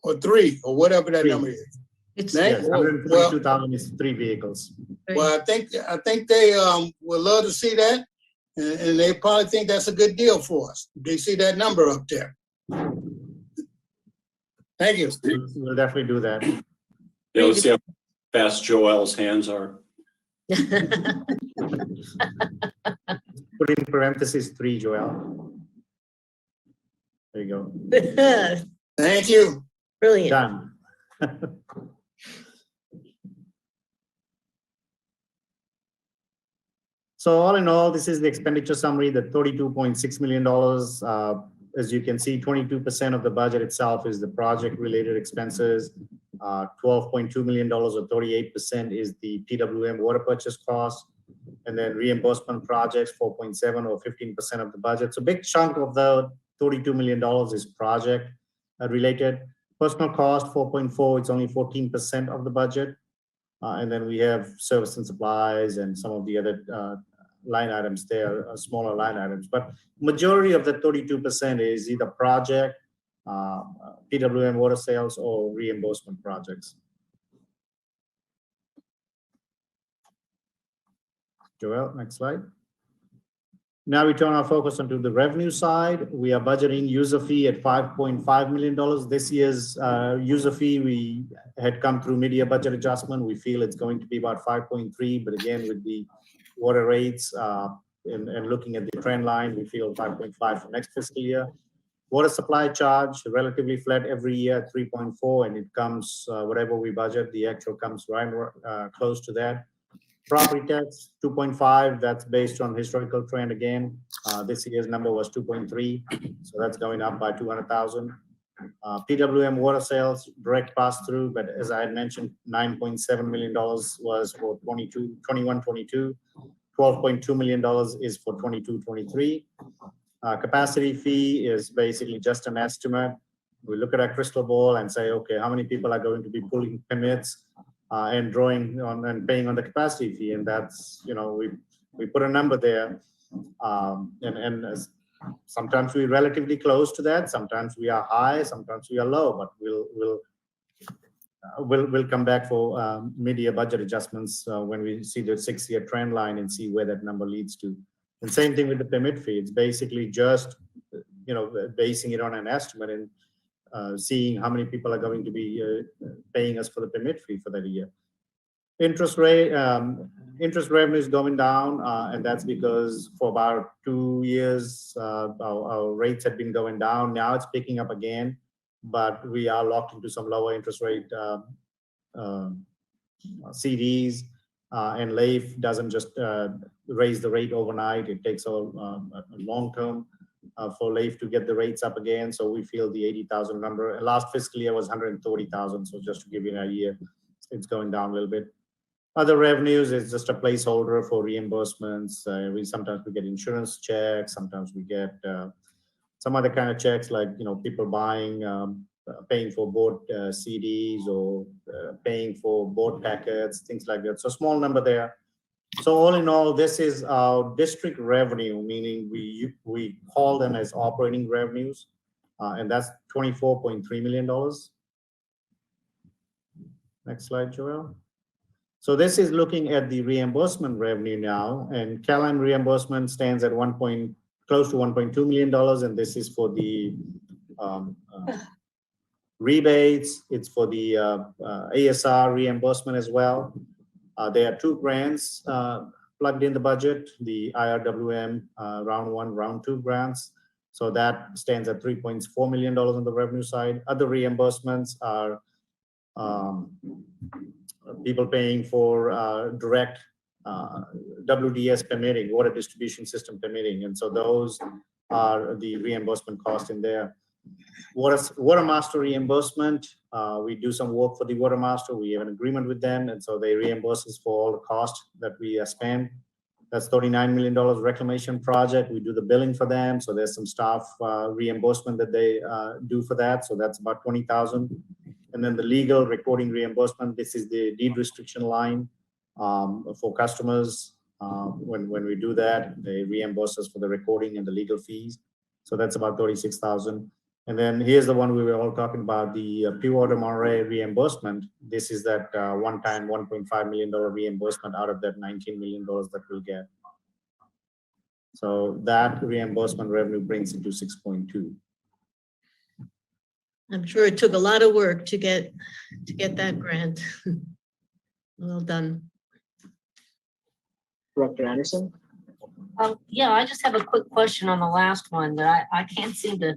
Or 3, or whatever that 3. number is. It's Yes, 142,000 is 3 vehicles. Well, I think they would love to see that, and they probably think that's a good deal for us. They see that number up there. Thank you. We'll definitely do that. Yeah, let's see how fast Joel's hands are. Put in parentheses 3, Joel. There you go. Thank you. Brilliant. Done. So all in all, this is the expenditure summary, the $32.6 million. As you can see, 22% of the budget itself is the project-related expenses. $12.2 million or 38% is the PWM water purchase cost. And then reimbursement projects, 4.7 or 15% of the budget. So a big chunk of the $32 million is project related. Personal cost, 4.4, it's only 14% of the budget. And then we have service and supplies and some of the other line items there, smaller line items. But majority of the 32% is either project, PWM water sales, or reimbursement projects. Joel, next slide. Now we turn our focus onto the revenue side. We are budgeting user fee at $5.5 million. This year's user fee, we had come through mid-year budget adjustment. We feel it's going to be about 5.3, but again, with the water rates and looking at the trend line, we feel 5.5 for next fiscal year. Water supply charge, relatively flat every year at 3.4, and it comes, whatever we budget, the actual comes right close to that. Property tax, 2.5, that's based on historical trend again. This year's number was 2.3, so that's going up by 200,000. PWM water sales, direct pass-through, but as I had mentioned, $9.7 million was for 21-22. $12.2 million is for 22-23. Capacity fee is basically just an estimate. We look at our crystal ball and say, okay, how many people are going to be pulling permits and drawing on and paying on the capacity fee? And that's, we put a number there. And sometimes we're relatively close to that. Sometimes we are high, sometimes we are low, but we'll come back for mid-year budget adjustments when we see the 6-year trend line and see where that number leads to. And same thing with the permit fee. It's basically just, basing it on an estimate and seeing how many people are going to be paying us for the permit fee for that year. Interest revenue is going down, and that's because for about 2 years, our rates had been going down. Now it's picking up again, but we are locked into some lower interest rate CDs. And LAIF doesn't just raise the rate overnight. It takes a long term for LAIF to get the rates up again. So we feel the 80,000 number. Last fiscal year was 130,000. So just to give you an idea, it's going down a little bit. Other revenues is just a placeholder for reimbursements. Sometimes we get insurance checks. Sometimes we get some other kind of checks, like people buying, paying for boat CDs or paying for boat packets, things like that. So small number there. So all in all, this is our district revenue, meaning we call them as operating revenues, and that's $24.3 million. Next slide, Joel. So this is looking at the reimbursement revenue now, and CalAm reimbursement stands at close to $1.2 million, and this is for the rebates. It's for the ASR reimbursement as well. There are two grants plugged in the budget, the IRWM round 1, round 2 grants. So that stands at $3.4 million on the revenue side. Other reimbursements are people paying for direct WDS permitting, water distribution system permitting. And so those are the reimbursement costs in there. Water master reimbursement, we do some work for the water master. We have an agreement with them, and so they reimburse us for all the costs that we spend. That's $39 million reclamation project. We do the billing for them, so there's some staff reimbursement that they do for that. So that's about $20,000. And then the legal recording reimbursement. This is the deed restriction line for customers. When we do that, they reimburse us for the recording and the legal fees. So that's about $36,000. And then here's the one we were all talking about, the Pure Water Monterey reimbursement. This is that one-time $1.5 million reimbursement out of that $19 million that we'll get. So that reimbursement revenue brings it to 6.2. I'm sure it took a lot of work to get that grant. Well done. Director Anderson? Yeah, I just have a quick question on the last one that I can't seem to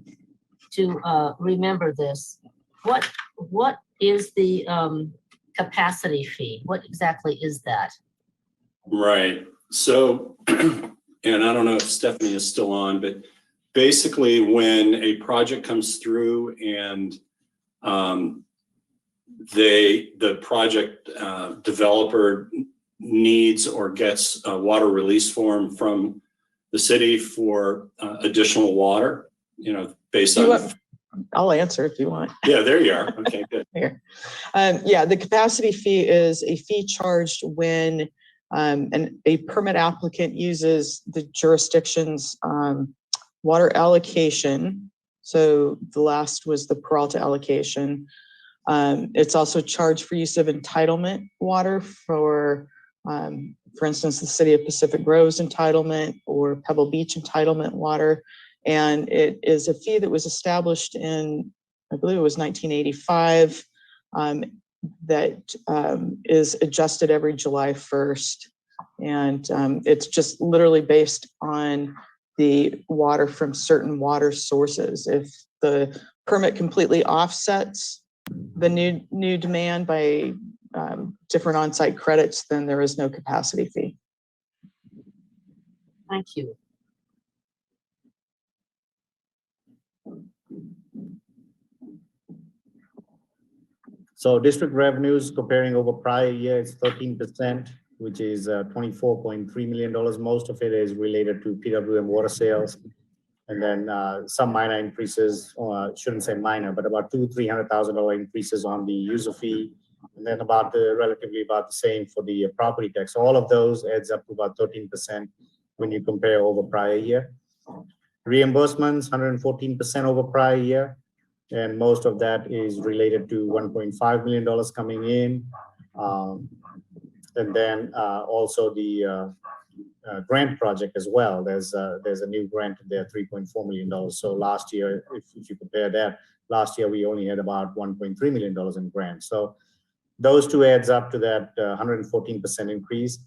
remember this. What is the capacity fee? What exactly is that? Right. So, and I don't know if Stephanie is still on, but basically when a project comes through and the project developer needs or gets a water release form from the city for additional water, based on. I'll answer if you want. Yeah, there you are. Okay, good. Here. Yeah, the capacity fee is a fee charged when a permit applicant uses the jurisdiction's water allocation. So the last was the Peralta allocation. It's also charged for use of entitlement water for instance, the City of Pacific Grove's entitlement or Pebble Beach entitlement water. And it is a fee that was established in, I believe it was 1985, that is adjusted every July 1st. And it's just literally based on the water from certain water sources. If the permit completely offsets the new demand by different on-site credits, then there is no capacity fee. Thank you. So district revenues comparing over prior year, it's 13%, which is $24.3 million. Most of it is related to PWM water sales. And then some minor increases, shouldn't say minor, but about $200,000-300,000 increases on the user fee. And then relatively about the same for the property tax. So all of those adds up to about 13% when you compare over prior year. Reimbursements, 114% over prior year. And most of that is related to $1.5 million coming in. And then also the grant project as well. There's a new grant there, $3.4 million. So last year, if you compare that, last year we only had about $1.3 million in grants. So those two adds up to that 114% increase.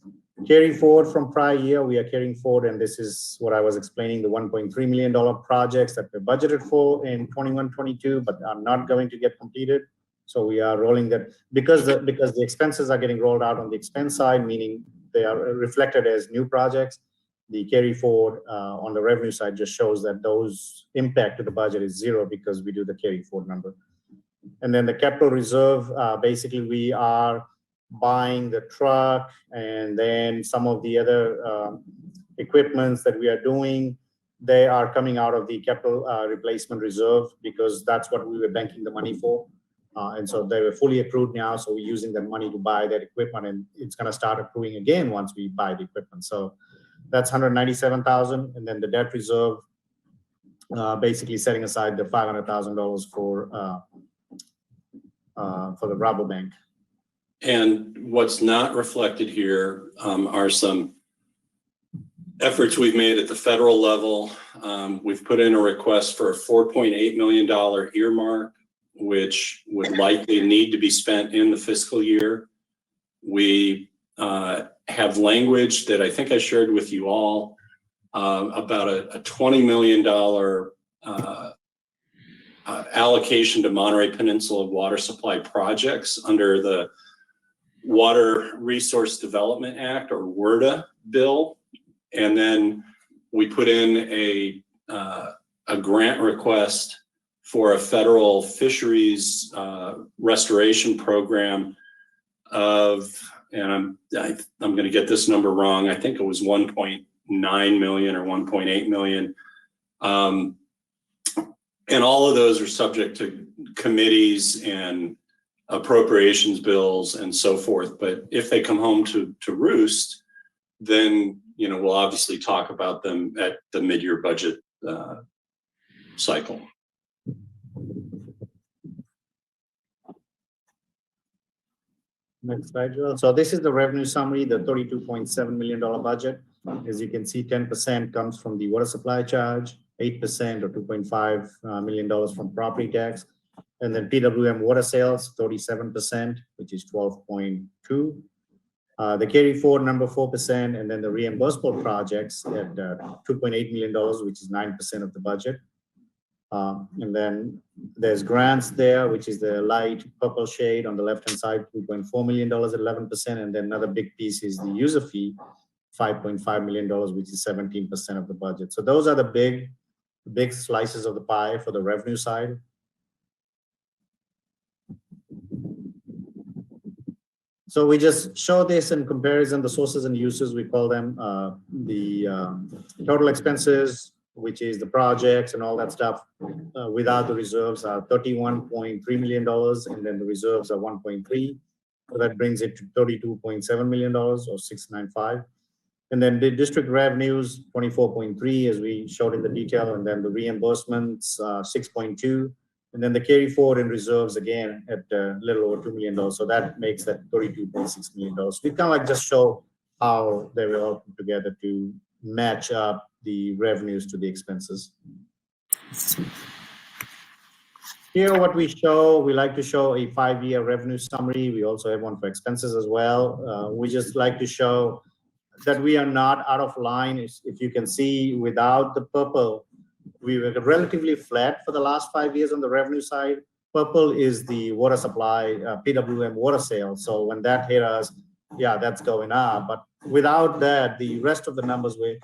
Carrying forward from prior year, we are carrying forward, and this is what I was explaining, the $1.3 million projects that were budgeted for in 21-22, but are not going to get completed. So we are rolling that because the expenses are getting rolled out on the expense side, meaning they are reflected as new projects. The carry forward on the revenue side just shows that those impact to the budget is zero because we do the carry forward number. And then the capital reserve, basically we are buying the truck and then some of the other equipments that we are doing, they are coming out of the capital replacement reserve because that's what we were banking the money for. And so they were fully accrued now. So we're using that money to buy that equipment, and it's going to start accruing again once we buy the equipment. So that's 197,000. And then the debt reserve, basically setting aside the $500,000 for the Rabobank. And what's not reflected here are some efforts we've made at the federal level. We've put in a request for a $4.8 million earmark, which would likely need to be spent in the fiscal year. We have language that I think I shared with you all about a $20 million allocation to Monterey Peninsula water supply projects under the Water Resource Development Act, or WRDA bill. And then we put in a grant request for a federal fisheries restoration program of, and I'm going to get this number wrong, I think it was 1.9 million or 1.8 million. And all of those are subject to committees and appropriations bills and so forth. But if they come home to roost, then we'll obviously talk about them at the mid-year budget cycle. Next slide, Joel. So this is the revenue summary, the $32.7 million budget. As you can see, 10% comes from the water supply charge, 8% or $2.5 million from property tax, and then PWM water sales, 37%, which is 12.2. The carry forward number 4%, and then the reimbursable projects at $2.8 million, which is 9% of the budget. And then there's grants there, which is the light purple shade on the left-hand side, $2.4 million at 11%. And then another big piece is the user fee, $5.5 million, which is 17% of the budget. So those are the big slices of the pie for the revenue side. So we just show this in comparison, the sources and uses, we call them the total expenses, which is the projects and all that stuff, without the reserves are $31.3 million, and then the reserves are 1.3. So that brings it to $32.7 million, or 695. And then the district revenues, 24.3, as we showed in the detail, and then the reimbursements, 6.2. And then the carry forward in reserves again at a little over $2 million. So that makes that $32.6 million. We kind of like just show how they were all put together to match up the revenues to the expenses. Here, what we show, we like to show a 5-year revenue summary. We also have one for expenses as well. We just like to show that we are not out of line. If you can see, without the purple, we were relatively flat for the last 5 years on the revenue side. Purple is the water supply, PWM water sales. So when that hit us, yeah, that's going up. But without that, the rest of the numbers were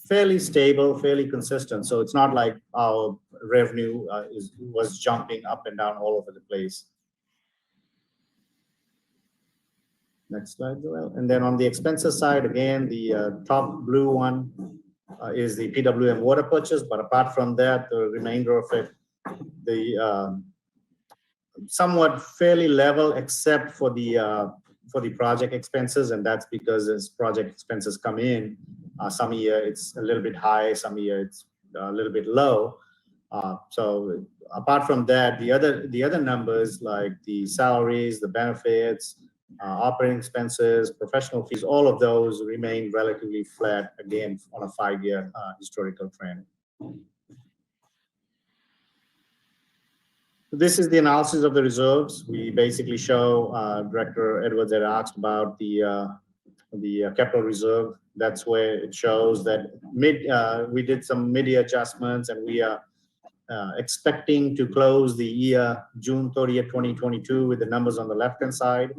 fairly stable, fairly consistent. So it's not like our revenue was jumping up and down all over the place. Next slide, Joel. And then on the expenses side, again, the top blue one is the PWM water purchase. But apart from that, the remainder of it, the somewhat fairly level, except for the project expenses, and that's because as project expenses come in, some year it's a little bit high, some year it's a little bit low. So apart from that, the other numbers like the salaries, the benefits, operating expenses, professional fees, all of those remain relatively flat, again, on a 5-year historical trend. This is the analysis of the reserves. We basically show, Director Edwards had asked about the capital reserve. That's where it shows that we did some mid-year adjustments, and we are expecting to close the year June 30th, 2022 with the numbers on the left-hand side,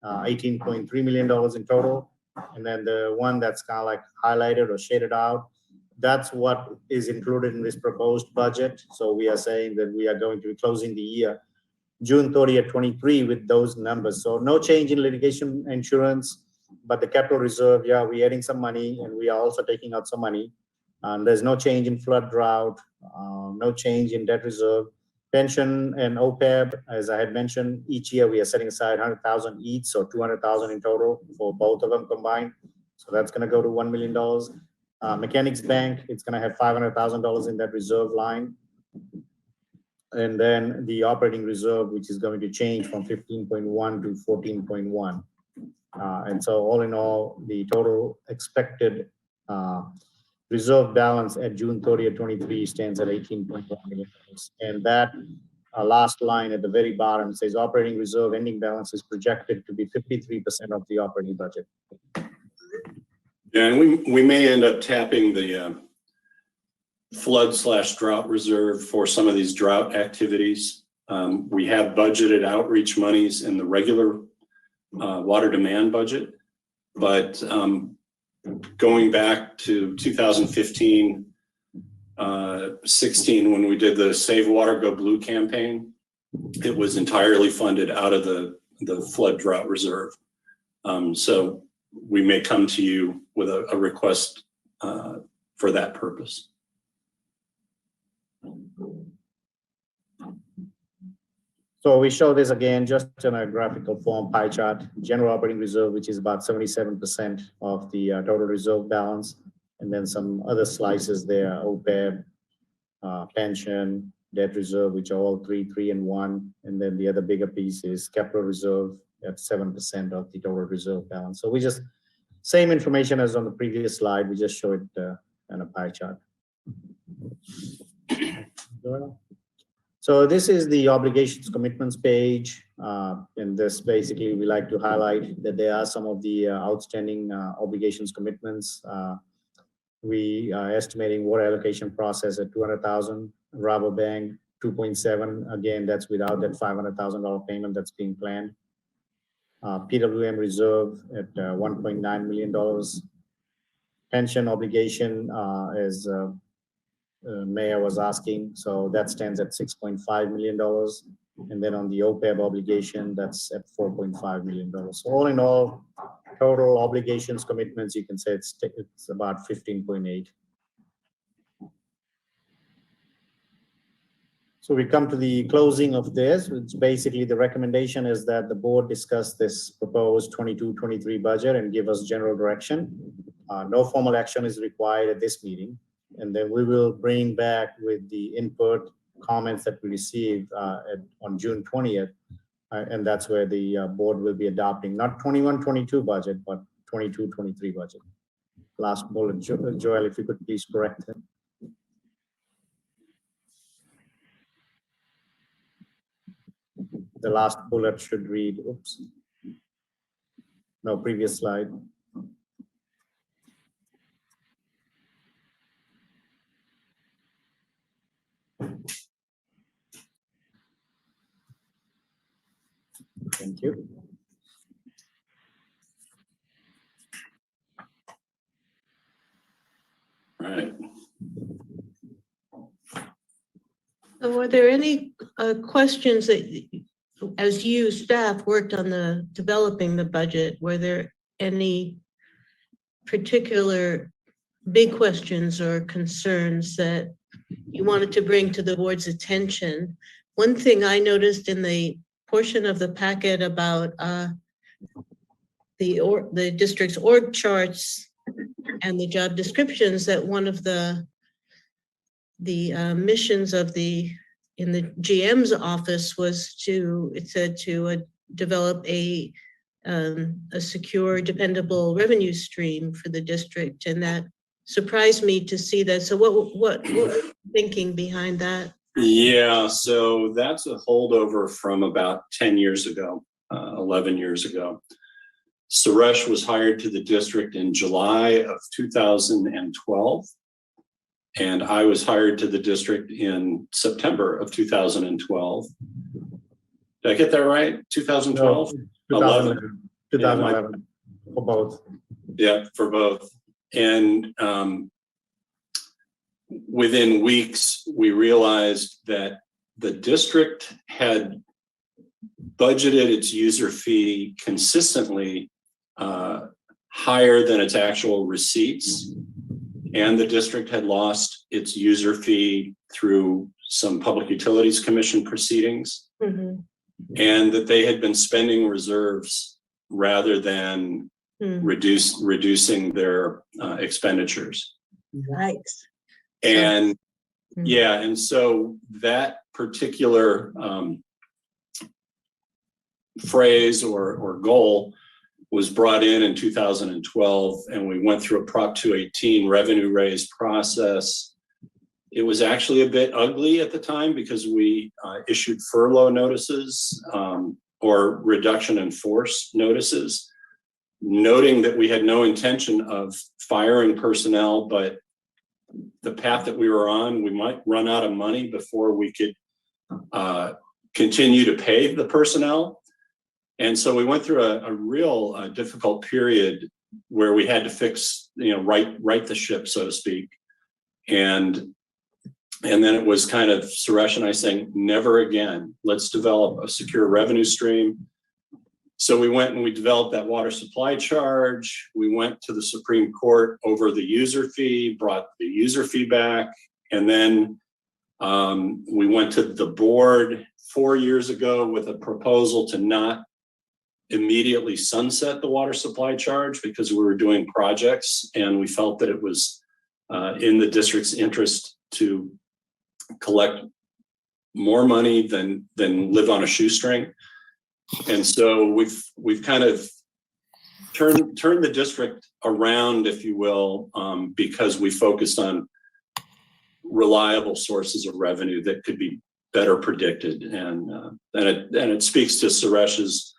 $18.3 million in total. And then the one that's kind of like highlighted or shaded out, that's what is included in this proposed budget. So we are saying that we are going to be closing the year June 30th, 23 with those numbers. So no change in litigation insurance, but the capital reserve, yeah, we're adding some money and we are also taking out some money. There's no change in flood drought, no change in debt reserve. Pension and OPEB, as I had mentioned, each year we are setting aside 100,000 each, so 200,000 in total for both of them combined. So that's going to go to $1 million. Mechanics Bank, it's going to have $500,000 in that reserve line. And then the operating reserve, which is going to change from 15.1 to 14.1. And so all in all, the total expected reserve balance at June 30th, 23 stands at $18.1 million. And that last line at the very bottom says operating reserve ending balance is projected to be 53% of the operating budget. Yeah, and we may end up tapping the flood/drought reserve for some of these drought activities. We have budgeted outreach monies in the regular water demand budget, but going back to 2015, 16, when we did the Save Water Go Blue campaign, it was entirely funded out of the flood drought reserve. So we may come to you with a request for that purpose. So we show this again, just in a graphical form, pie chart, general operating reserve, which is about 77% of the total reserve balance. And then some other slices there, OPEB, pension, debt reserve, which are all 3, 3, and 1. And then the other bigger piece is capital reserve at 7% of the total reserve balance. So we just, same information as on the previous slide, we just show it in a pie chart. So this is the obligations commitments page. And this basically, we like to highlight that there are some of the outstanding obligations commitments. We are estimating water allocation process at 200,000, Rabobank 2.7. Again, that's without that $500,000 payment that's being planned. PWM reserve at $1.9 million. Pension obligation, as Mayor was asking, so that stands at $6.5 million. And then on the OPEB obligation, that's at $4.5 million. So all in all, total obligations commitments, you can say it's about 15.8. So we come to the closing of this, which basically the recommendation is that the board discuss this proposed 22-23 budget and give us general direction. No formal action is required at this meeting. And then we will bring back with the input comments that we received on June 20th. And that's where the board will be adopting not 21-22 budget, but 22-23 budget. Last bullet, Joel, if you could please correct it. The last bullet should read, oops. No, previous slide. Thank you. All right. So were there any questions that, as you staff worked on the developing the budget, were there any particular big questions or concerns that you wanted to bring to the board's attention? One thing I noticed in the portion of the packet about the district's org charts and the job descriptions, that one of the missions of in the GM's office was to develop a secure, dependable revenue stream for the district, and that surprised me to see that. So what was the thinking behind that? Yeah, so that's a holdover from about 10 years ago, 11 years ago. Suresh was hired to the district in July of 2012. And I was hired to the district in September of 2012. Did I get that right? 2012? 2011. Yeah, 2011 for both. Yeah, for both. And within weeks, we realized that the district had budgeted its user fee consistently higher than its actual receipts. And the district had lost its user fee through some Public Utilities Commission proceedings, Mhm. and that they had been spending reserves rather than reducing their expenditures. Right. And Hmm. yeah, and so that particular phrase or goal was brought in 2012, and we went through a Prop 218 revenue raise process. It was actually a bit ugly at the time because we issued furlough notices or reduction in force notices, noting that we had no intention of firing personnel, but the path that we were on, we might run out of money before we could continue to pay the personnel. And so we went through a real difficult period where we had to fix, right the ship, so to speak. And then it was kind of Suresh and I saying, never again, let's develop a secure revenue stream. So we went and we developed that water supply charge. We went to the Supreme Court over the user fee, brought the user fee back. And then we went to the board 4 years ago with a proposal to not immediately sunset the water supply charge because we were doing projects, and we felt that it was in the district's interest to collect more money than live on a shoestring. And so we've kind of turned the district around, if you will, because we focused on reliable sources of revenue that could be better predicted, and it speaks to Suresh's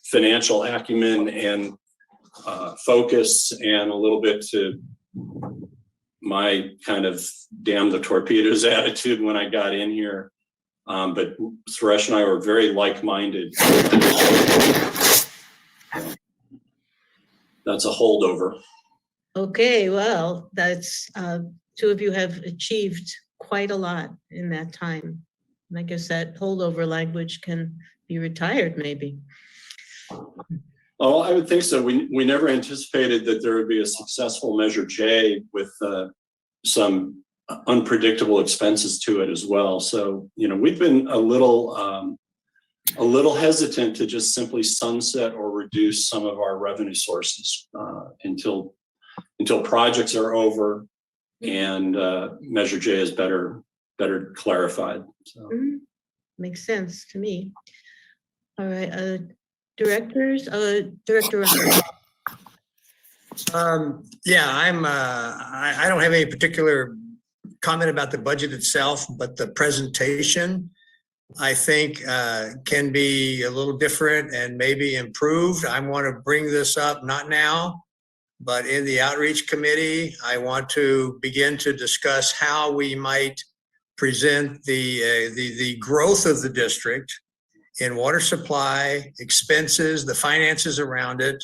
financial acumen and focus, and a little bit to my kind of damn the torpedoes attitude when I got in here. But Suresh and I were very like-minded. That's a holdover. Okay, well, that's, two of you have achieved quite a lot in that time. And I guess that holdover language can be retired, maybe. Oh, I would think so. We never anticipated that there would be a successful Measure J with some unpredictable expenses to it as well. So, we've been a little hesitant to just simply sunset or reduce some of our revenue sources until projects are over and Measure J is better clarified. So. Makes sense to me. All right, directors, Director Ryan. Yeah, I don't have any particular comment about the budget itself, but the presentation, I think, can be a little different and maybe improved. I want to bring this up, not now, but in the outreach committee. I want to begin to discuss how we might present the growth of the district in water supply, expenses, the finances around it,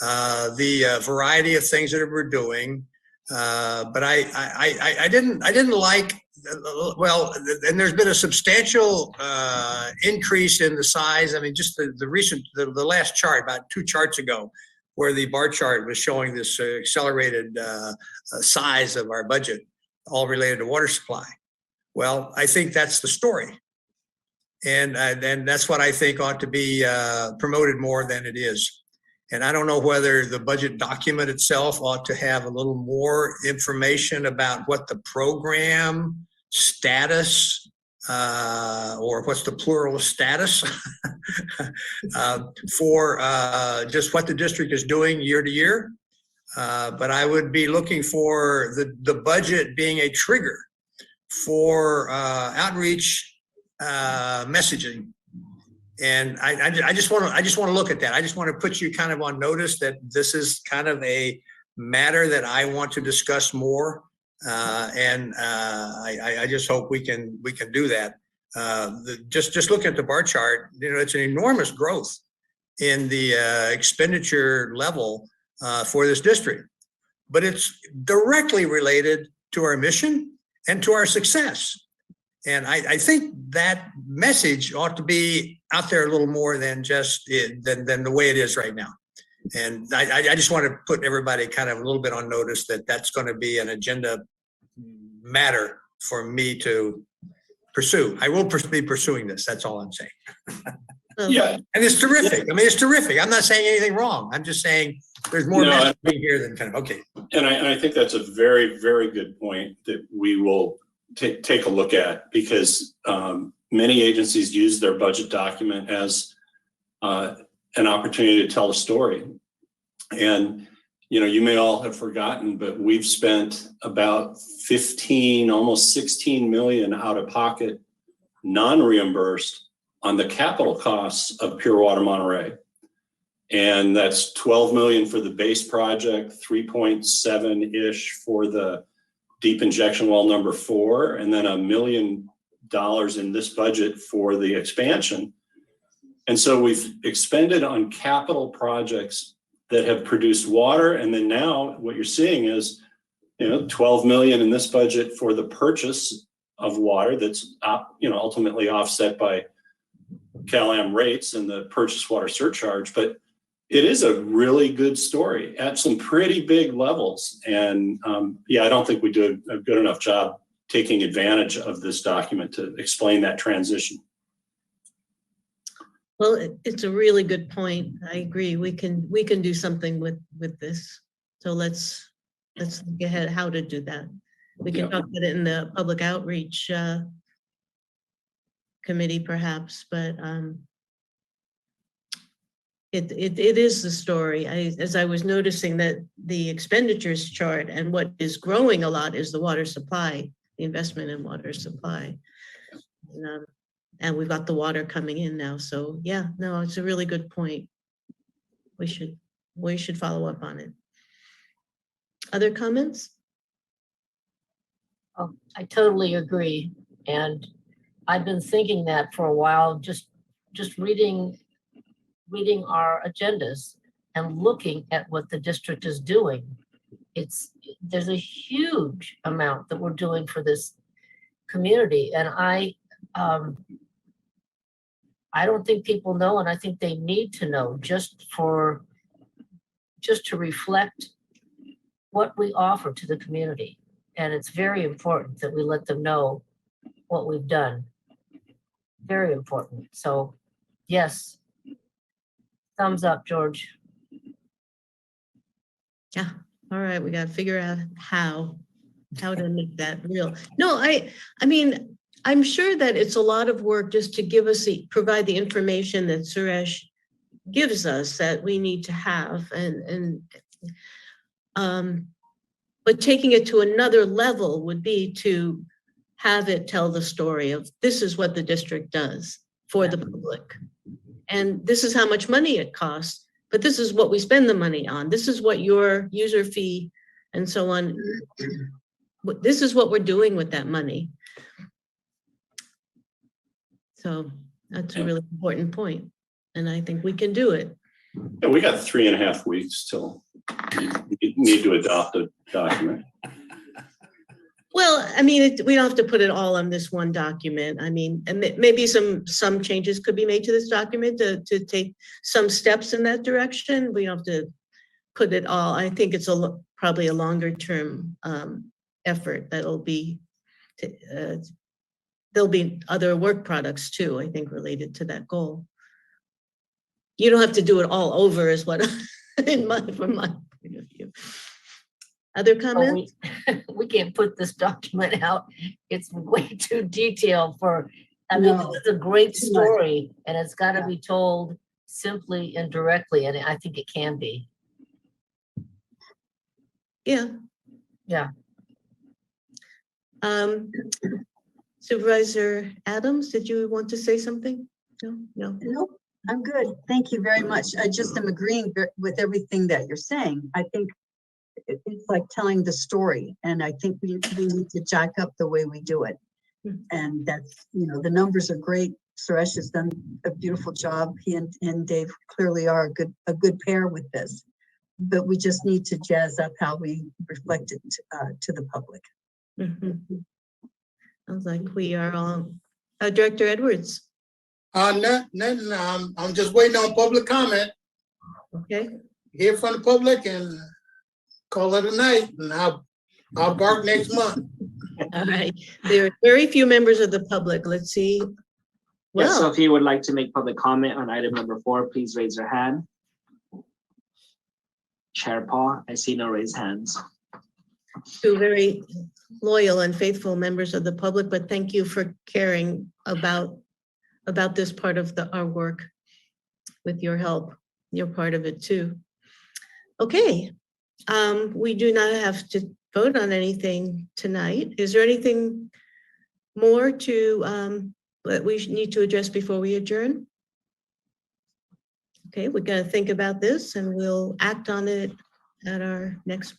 the variety of things that we're doing. But I didn't like, well, and there's been a substantial increase in the size. I mean, just the last chart, about 2 charts ago, where the bar chart was showing this accelerated size of our budget, all related to water supply. Well, I think that's the story. And that's what I think ought to be promoted more than it is. And I don't know whether the budget document itself ought to have a little more information about what the program status, or what's the plural of status, for just what the district is doing year to year. But I would be looking for the budget being a trigger for outreach messaging. And I just want to look at that. I just want to put you kind of on notice that this is kind of a matter that I want to discuss more I just hope we can do that. Just look at the bar chart, it's an enormous growth in the expenditure level for this district, but it's directly related to our mission and to our success. And I think that message ought to be out there a little more than just than the way it is right now. And I just want to put everybody kind of a little bit on notice that that's going to be an agenda matter for me to pursue. I will be pursuing this. That's all I'm saying. Yeah. And it's terrific. I mean, it's terrific. I'm not saying anything wrong. I'm just saying there's more messaging here than kind of, okay. And I think that's a very, very good point that we will take a look at, because many agencies use their budget document as an opportunity to tell a story. And, you may all have forgotten, but we've spent about 15, almost 16 million out of pocket, non-reimbursed on the capital costs of Pure Water Monterey. And that's 12 million for the base project, 3.7-ish for the deep injection well number 4, and then $1 million in this budget for the expansion. And so we've expended on capital projects that have produced water. And then now what you're seeing is, 12 million in this budget for the purchase of water that's, ultimately offset by CalAm rates and the purchase water surcharge. But it is a really good story at some pretty big levels. And I don't think we do a good enough job taking advantage of this document to explain that transition. Well, it's a really good point. I agree. We can do something with this. So let's look ahead how to do that. We can talk about it in the public outreach committee perhaps, but it is the story. As I was noticing that the expenditures chart, and what is growing a lot is the water supply, the investment in water supply. And we've got the water coming in now. So it's a really good point. We should follow up on it. Other comments? Oh, I totally agree. And I've been thinking that for a while, just reading our agendas and looking at what the district is doing. There's a huge amount that we're doing for this community. And I don't think people know, and I think they need to know, just to reflect what we offer to the community. And it's very important that we let them know what we've done. Very important. So yes, thumbs up, George. Yeah. All right. We got to figure out how to make that real. No, I mean, I'm sure that it's a lot of work just to provide the information that Suresh gives us that we need to have, but taking it to another level would be to have it tell the story of this is what the district does for the public, and this is how much money it costs, but this is what we spend the money on. This is what your user fee and so on. This is what we're doing with that money. So that's a really important point, and I think we can do it. Yeah, we got 3.5 weeks till we need to adopt a document. Well, I mean, we don't have to put it all on this one document. I mean, and maybe some changes could be made to this document to take some steps in that direction. We don't have to put it all. I think it's probably a longer term effort that'll be. There'll be other work products too, I think, related to that goal. You don't have to do it all over, is what from my point of view. Other comments? We can't put this document out. It's way too detailed it's a great story, and it's got to be told simply and directly, and I think it can be. Yeah. Yeah. Supervisor Adams, did you want to say something? No. Nope, I'm good. Thank you very much. I just am agreeing with everything that you're saying. I think it's like telling the story. And I think we need to jack up the way we do it. And that's, the numbers are great. Suresh has done a beautiful job. He and Dave clearly are a good pair with this. But we just need to jazz up how we reflect it to the public. Mhm. Sounds like we are all, Director Edwards, Nothing, I'm just waiting on public comment, okay? hear from the public and call it a night, and I'll bark next month. All right, there are very few members of the public. Let's see. Yeah, so Well, if you would like to make public comment on item number 4, please raise your hand. Chair Paul, I see no raised hands. two very loyal and faithful members of the public, but thank you for caring about this part of our work. With your help, you're part of it too. Okay, we do not have to vote on anything tonight. Is there anything more that we need to address before we adjourn? Okay, we're gonna think about this and we'll act on it at our next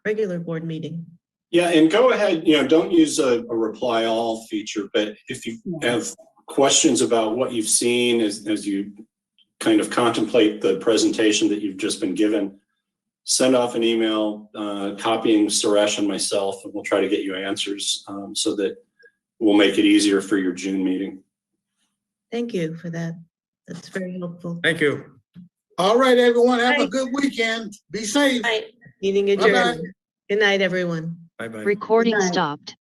regular board meeting. Yeah, and go ahead, don't use a reply all feature, but if you have questions about what you've seen as you kind of contemplate the presentation that you've just been given, send off an email copying Suresh and myself, and we'll try to get you answers so that we'll make it easier for your June meeting. Thank you for that. That's very helpful. Thank you. All right, everyone, have a Right. good weekend. Be safe. Meeting adjourned. Bye-bye. Good night, everyone. Bye-bye. Recording stopped.